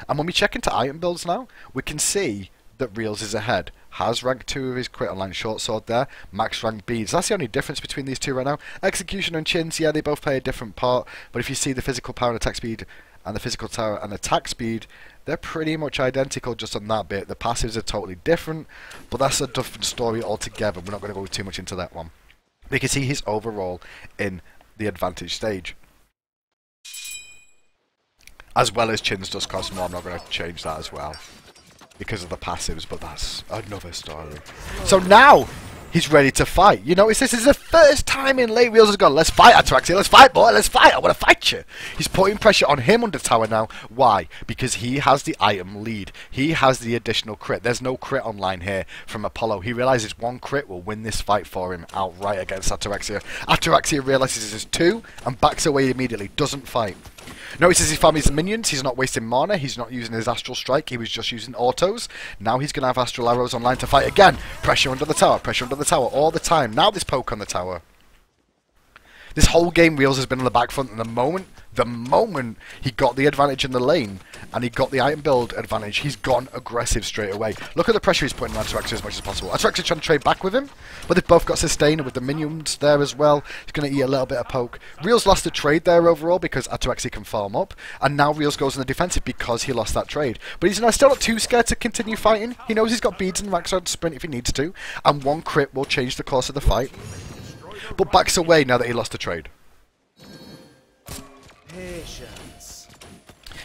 And when we check into item builds now, we can see that Reels is ahead. Has rank 2 of his crit online short sword there. Max rank beads. That's the only difference between these two right now. Execution and chins, yeah, they both play a different part. But if you see the physical power and attack speed and the physical tower and attack speed, they're pretty much identical just on that bit. The passives are totally different, but that's a different story altogether. We're not going to go too much into that one. We can see his overall in the advantage stage. As well as chins does cost more. I'm not going to change that as well because of the passives, but that's another story. So now he's ready to fight. You notice this is the first time in late Reels has gone, let's fight Ataraxia, let's fight boy, let's fight, I want to fight you. He's putting pressure on him under tower now. Why? Because he has the item lead. He has the additional crit. There's no crit online here from Apollo. He realizes one crit will win this fight for him outright against Ataraxia. Ataraxia realizes it's 2 and backs away immediately, doesn't fight. Notice he's farming his minions, he's not wasting mana, he's not using his Astral Strike, he was just using autos. Now he's going to have Astral Arrows online to fight again. Pressure under the tower all the time. Now there's poke on the tower. This whole game, Reels has been on the back front, and the moment he got the advantage in the lane, and he got the item build advantage, he's gone aggressive straight away. Look at the pressure he's putting on Ataraxia as much as possible. Ataraxia's trying to trade back with him, but they've both got sustain, and with the minions there as well, he's going to eat a little bit of poke. Reels lost the trade there overall, because Ataraxia can farm up, and now Reels goes on the defensive because he lost that trade. But he's still not too scared to continue fighting. He knows he's got beads and max out sprint if he needs to, and one crit will change the course of the fight. But backs away now that he lost the trade. Patience.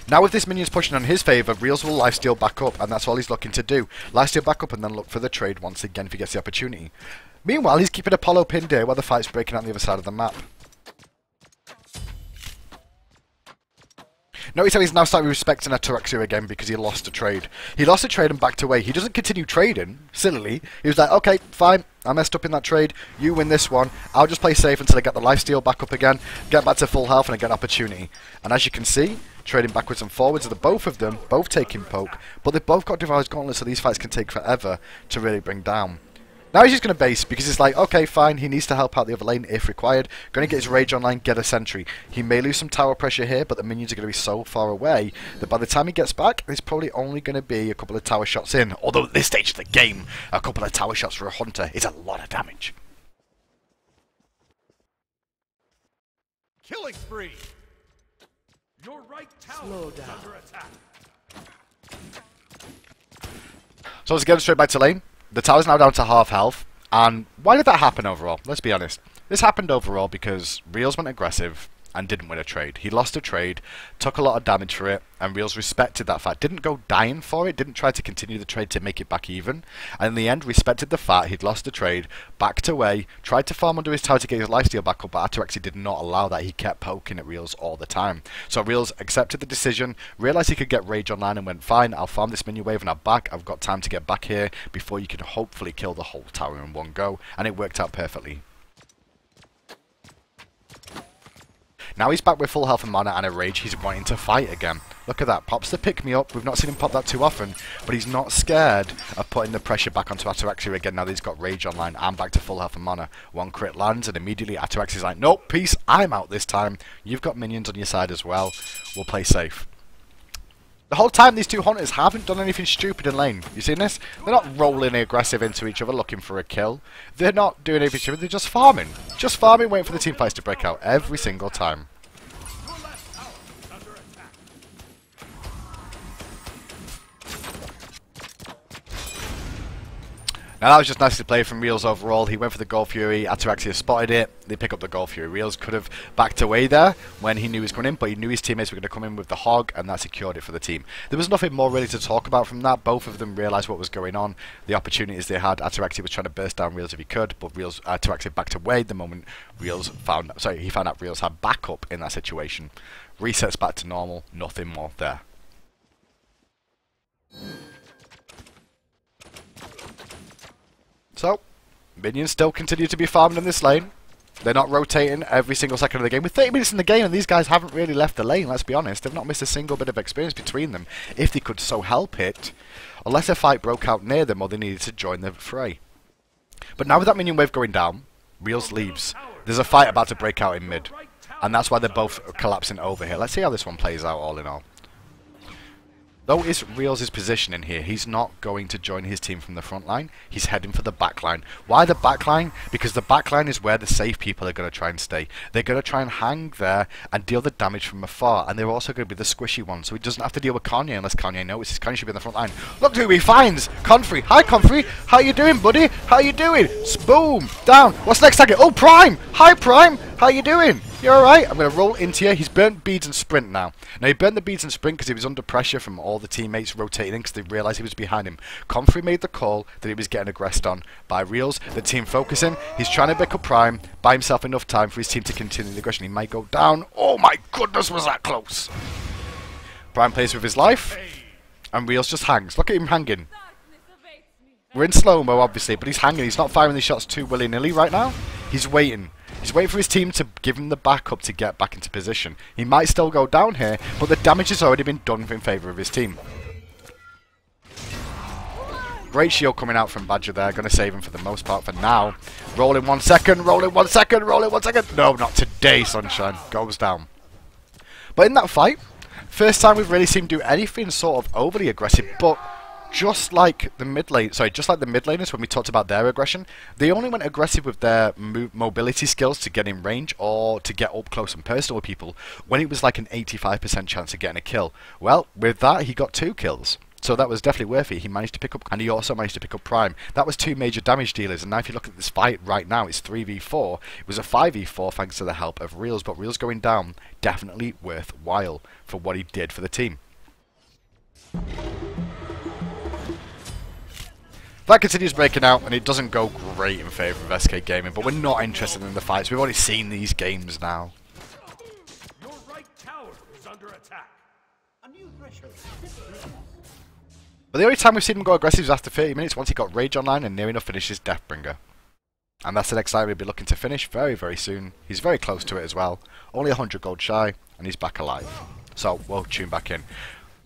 Now with this minions pushing on his favour, Reels will lifesteal back up, and that's all he's looking to do. Lifesteal back up and then look for the trade once again if he gets the opportunity. Meanwhile, he's keeping Apollo pinned here while the fight's breaking out on the other side of the map. Notice how he's now starting respecting Ataraxia again because he lost a trade. He lost a trade and backed away. He doesn't continue trading, sillily. He was like, okay, fine, I messed up in that trade. You win this one. I'll just play safe until I get the lifesteal back up again, get back to full health, and I get an opportunity. And as you can see, trading backwards and forwards, the both of them, both taking poke, but they've both got Devour's Gauntlet, so these fights can take forever to really bring down. Now he's just going to base, because it's like, okay, fine, he needs to help out the other lane if required. Going to get his Rage online, get a sentry. He may lose some tower pressure here, but the minions are going to be so far away that by the time he gets back, there's probably only going to be a couple of tower shots in. Although at this stage of the game, a couple of tower shots for a hunter is a lot of damage. Killing spree. Your right tower is under attack. So let's get straight back to lane. The tower's now down to half health, and why did that happen overall? Let's be honest. This happened overall because Reels went aggressive and didn't win a trade. He lost a trade, took a lot of damage for it, and Reels respected that fact. Didn't go dying for it, didn't try to continue the trade to make it back even, and in the end respected the fact he'd lost the trade, backed away, tried to farm under his tower to get his lifesteal back up, but Ataraxia did not allow that. He kept poking at Reels all the time. So Reels accepted the decision, realised he could get Rage online, and went, fine, I'll farm this minion wave and I'm back. I've got time to get back here before you can hopefully kill the whole tower in one go, and it worked out perfectly. Now he's back with full health and mana and a rage. He's wanting to fight again. Look at that. Pops the pick me up. We've not seen him pop that too often, but he's not scared of putting the pressure back onto Ataraxia again now that he's got rage online and back to full health and mana. One crit lands and immediately Ataraxia's like, nope, peace, I'm out this time. You've got minions on your side as well. We'll play safe. The whole time these two hunters haven't done anything stupid in lane. You seen this? They're not rolling aggressive into each other looking for a kill. They're not doing anything stupid, they're just farming. Just farming, waiting for the team fights to break out every single time. Now that was just nicely played from Reels overall. He went for the Gold Fury, Ataraxia spotted it, they pick up the Gold Fury. Reels could have backed away there when he knew he was coming in, but he knew his teammates were going to come in with the Hog, and that secured it for the team. There was nothing more really to talk about from that. Both of them realised what was going on, the opportunities they had. Ataraxia was trying to burst down Reels if he could, but Ataraxia backed away the moment he found out Reels had backup in that situation. Resets back to normal, nothing more there. So, minions still continue to be farmed in this lane. They're not rotating every single second of the game. With 30 minutes in the game, and these guys haven't really left the lane, let's be honest. They've not missed a single bit of experience between them, if they could so help it, unless a fight broke out near them or they needed to join the fray. But now with that minion wave going down, Reels leaves. There's a fight about to break out in mid, and that's why they're both collapsing over here. Let's see how this one plays out all in all. Though it's Reels' position in here, he's not going to join his team from the front line. He's heading for the back line. Why the back line? Because the back line is where the safe people are going to try and stay. They're going to try and hang there and deal the damage from afar. And they're also going to be the squishy ones. So he doesn't have to deal with Kanye unless Kanye notices. Kanye should be in the front line. Look who he finds! Comfrey. Hi, Comfrey. How you doing, buddy? How you doing? Boom! Down. What's next target? Oh, Prime! Hi, Prime! How you doing? You alright? I'm going to roll into you. He's burnt beads and sprint now. Now, he burnt the beads and sprint because he was under pressure from all the teammates rotating in because they realised he was behind him. Comfrey made the call that he was getting aggressed on by Reels. The team focusing. He's trying to pick up Prime, buy himself enough time for his team to continue the aggression. He might go down. Oh my goodness, was that close? Prime plays with his life, and Reels just hangs. Look at him hanging. We're in slow-mo, obviously, but he's hanging. He's not firing these shots too willy-nilly right now. He's waiting. He's waiting for his team to give him the backup to get back into position. He might still go down here, but the damage has already been done in favour of his team. Great shield coming out from Badger there. Going to save him for the most part for now. Rolling 1 second, rolling 1 second, rolling 1 second. No, not today, Sunshine. Goes down. But in that fight, first time we've really seen him do anything sort of overly aggressive, but just like the mid lane, just like the mid laners when we talked about their aggression, they only went aggressive with their mobility skills to get in range or to get up close and personal with people when it was like an 85% chance of getting a kill. Well, with that he got 2 kills. So that was definitely worth it. He managed to pick up, and he also managed to pick up Prime. That was 2 major damage dealers, and now if you look at this fight right now, it's 3v4. It was a 5v4 thanks to the help of Reels, but Reels going down, definitely worthwhile for what he did for the team. That continues breaking out, and it doesn't go great in favour of SK Gaming, but we're not interested in the fights. We've already seen these games now. Your right tower is under attack. A new threshold. But the only time we've seen him go aggressive is after 30 minutes, once he got Rage online and near enough finishes Deathbringer. And that's the next time we'll be looking to finish very, very soon. He's very close to it as well. Only 100 gold shy, and he's back alive. So, we'll tune back in.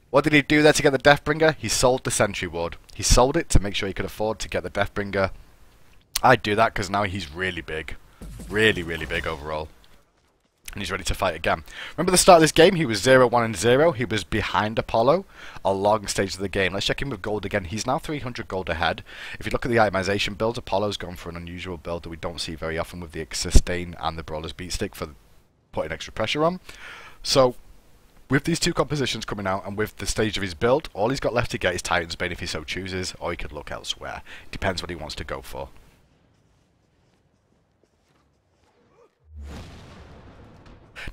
What did he do there to get the Deathbringer? He sold the Sentry Ward. He sold it to make sure he could afford to get the Deathbringer. I'd do that because now he's really big. Really, really big overall. And he's ready to fight again. Remember the start of this game? He was 0-1 and 0. He was behind Apollo a long stage of the game. Let's check in with gold again. He's now 300 gold ahead. If you look at the itemization builds, Apollo's gone for an unusual build that we don't see very often with the Sustain and the Brawler's Beat Stick for putting extra pressure on. So, with these 2 compositions coming out and with the stage of his build, all he's got left to get is Titan's Bane if he so chooses, or he could look elsewhere. Depends what he wants to go for.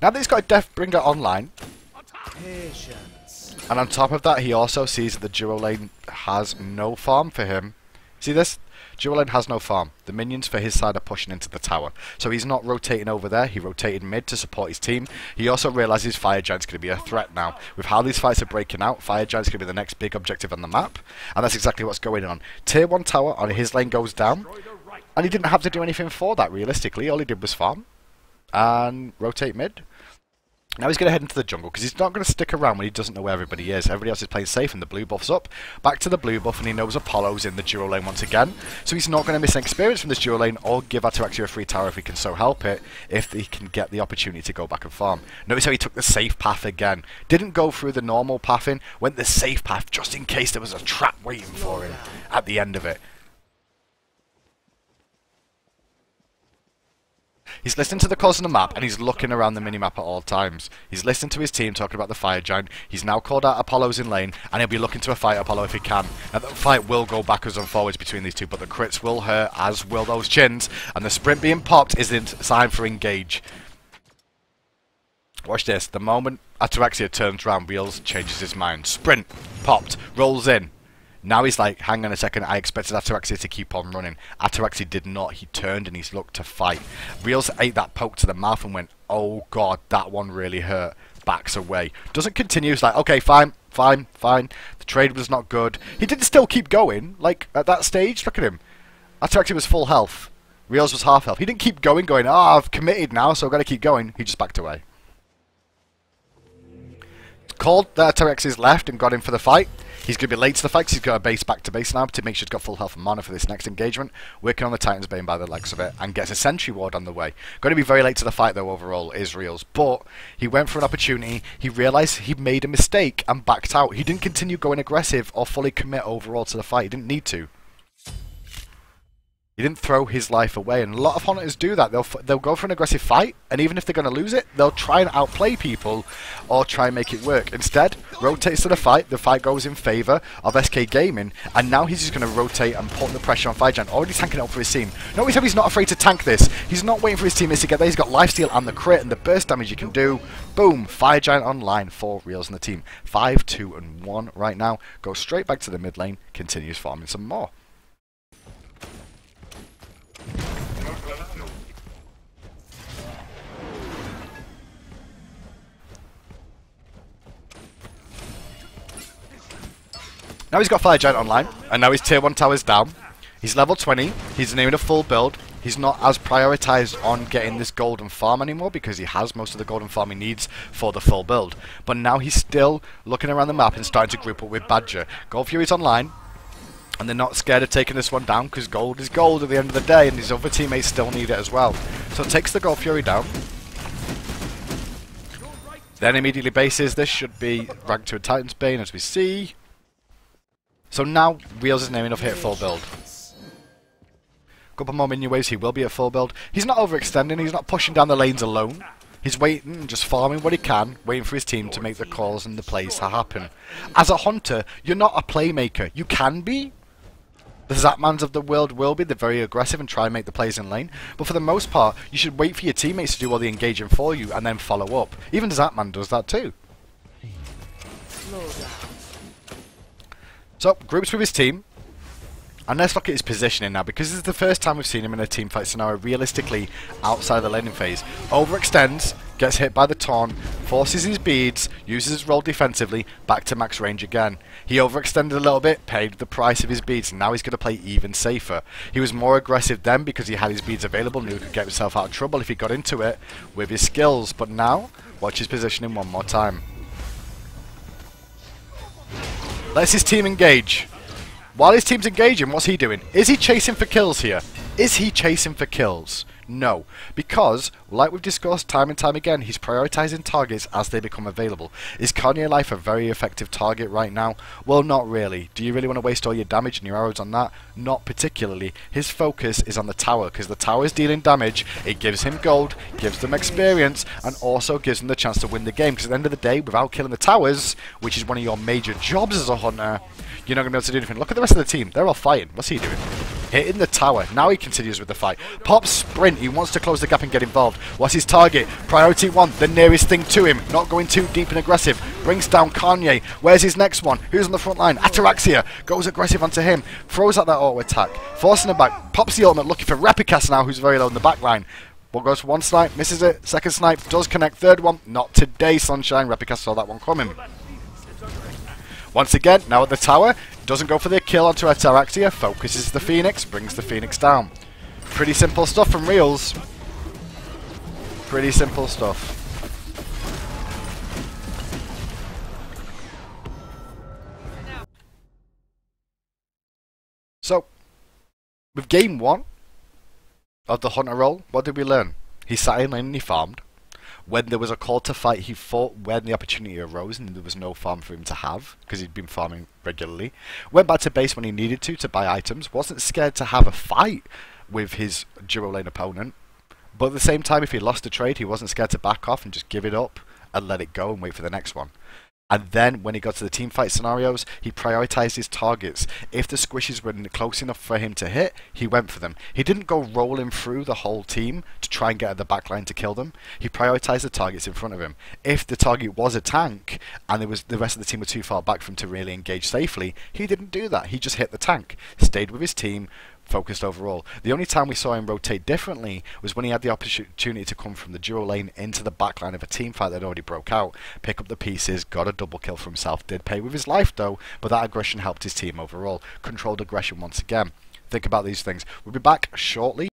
Now that he's got a Deathbringer online, and on top of that he also sees that the duo lane has no farm for him. See this? Duo lane has no farm. The minions for his side are pushing into the tower. So he's not rotating over there, he rotated mid to support his team. He also realises Fire Giant's going to be a threat now. With how these fights are breaking out, Fire Giant's going to be the next big objective on the map. And that's exactly what's going on. Tier 1 tower on his lane goes down, and he didn't have to do anything for that realistically. All he did was farm and rotate mid. Now he's going to head into the jungle because he's not going to stick around when he doesn't know where everybody is. Everybody else is playing safe and the blue buff's up. Back to the blue buff, and he knows Apollo's in the duo lane once again. So he's not going to miss an experience from this duo lane or give Ataraxia a free tower if he can so help it, if he can get the opportunity to go back and farm. Notice how he took the safe path again. Didn't go through the normal pathing, went the safe path just in case there was a trap waiting for him at the end of it. He's listening to the calls on the map, and he's looking around the minimap at all times. He's listening to his team talking about the Fire Giant. He's now called out Apollo's in lane, and he'll be looking to a fight Apollo if he can. Now, the fight will go backwards and forwards between these two, but the crits will hurt, as will those chins, and the sprint being popped isn't time for engage. Watch this. The moment Ataraxia turns round, Reels changes his mind. Sprint, popped, rolls in. Now he's like, hang on a second, I expected Ataraxia to keep on running. Ataraxia did not. He turned and he's looked to fight. Reels ate that poke to the mouth and went, oh god, that one really hurt. Backs away. Doesn't continue. He's like, okay, fine. The trade was not good. He did still keep going. Like, at that stage, look at him. Ataraxia was full health. Reels was half health. He didn't keep going, oh, I've committed now, so I've got to keep going. He just backed away. Called that Ataraxia's left and got in for the fight. He's going to be late to the fight because he's got a base back to base now to make sure he's got full health and mana for this next engagement. Working on the Titan's Bane by the legs of it, and gets a Sentry Ward on the way. Going to be very late to the fight though overall is Reels, but he went for an opportunity. He realised he made a mistake and backed out. He didn't continue going aggressive or fully commit overall to the fight. He didn't need to. He didn't throw his life away, and a lot of hunters do that. They'll go for an aggressive fight, and even if they're going to lose it, they'll try and outplay people or try and make it work. Instead, rotates to the fight goes in favour of SK Gaming, and now he's just going to rotate and put the pressure on Fire Giant, already tanking it up for his team. Notice how he's not afraid to tank this. He's not waiting for his teammates to get there. He's got lifesteal and the crit and the burst damage you can do. Boom, Fire Giant online for Reels and the team. 5, 2, and 1 right now. Goes straight back to the mid lane, continues farming some more. Now he's got Fire Giant online, and now his tier 1 tower's down. He's level 20, he's nearing a full build. He's not as prioritized on getting this golden farm anymore because he has most of the golden farm he needs for the full build. But now he's still looking around the map and starting to group up with Badger. Gold Fury's online, and they're not scared of taking this one down because gold is gold at the end of the day, and his other teammates still need it as well. So it takes the Gold Fury down. Then immediately bases, this should be ranked to a Titan's Bane as we see. So now Wheels is near enough to hit full build. Couple more minion waves, he will be at full build. He's not overextending, he's not pushing down the lanes alone. He's waiting and just farming what he can, waiting for his team to make the calls and the plays to happen. As a hunter, you're not a playmaker. You can be. The Zapmans of the world will be. They're very aggressive and try and make the plays in lane. But for the most part, you should wait for your teammates to do all the engaging for you and then follow up. Even the Zapman does that too. So, groups with his team. And let's look at his positioning now, because this is the first time we've seen him in a teamfight scenario realistically outside of the laning phase. Overextends, gets hit by the taunt, forces his beads, uses his roll defensively, back to max range again. He overextended a little bit, paid the price of his beads, and now he's going to play even safer. He was more aggressive then because he had his beads available, knew he could get himself out of trouble if he got into it with his skills. But now, watch his positioning one more time. Lets his team engage. While his team's engaging, what's he doing? Is he chasing for kills here? Is he chasing for kills? No, because, like we've discussed time and time again, he's prioritizing targets as they become available. Is Kanye Life a very effective target right now? Well, not really. Do you really want to waste all your damage and your arrows on that? Not particularly. His focus is on the tower, because the tower is dealing damage, it gives him gold, gives them experience, and also gives them the chance to win the game, because at the end of the day, without killing the towers, which is one of your major jobs as a hunter, you're not going to be able to do anything. Look at the rest of the team. They're all fighting. What's he doing? Hitting the tower. Now he continues with the fight. Pop sprint. He wants to close the gap and get involved. What's his target? Priority 1. The nearest thing to him. Not going too deep and aggressive. Brings down Kanye. Where's his next one? Who's on the front line? Ataraxia. Goes aggressive onto him. Throws out that auto attack. Forcing him back. Pops the ultimate. Looking for Repicast now, who's very low in the back line. One goes for one snipe. Misses it. Second snipe. Does connect. Third one. Not today, Sunshine. Repicast saw that one coming. Once again, now at the tower, doesn't go for the kill onto Ataraxia, focuses the Phoenix, brings the Phoenix down. Pretty simple stuff from Reels. Pretty simple stuff. So, with game 1 of the Hunter role, what did we learn? He sat in lane and he farmed. When there was a call to fight, he fought when the opportunity arose and there was no farm for him to have because he'd been farming regularly. Went back to base when he needed to buy items. Wasn't scared to have a fight with his duo lane opponent. But at the same time, if he lost a trade, he wasn't scared to back off and just give it up and let it go and wait for the next one. And then, when he got to the teamfight scenarios, he prioritized his targets. If the squishes were close enough for him to hit, he went for them. He didn't go rolling through the whole team to try and get at the backline to kill them. He prioritized the targets in front of him. If the target was a tank, and the rest of the team were too far back for him to really engage safely, he didn't do that. He just hit the tank, stayed with his team, focused overall. The only time we saw him rotate differently was when he had the opportunity to come from the duo lane into the backline of a team fight that already broke out, pick up the pieces, got a double kill for himself, did pay with his life though, but that aggression helped his team overall. Controlled aggression once again. Think about these things. We'll be back shortly.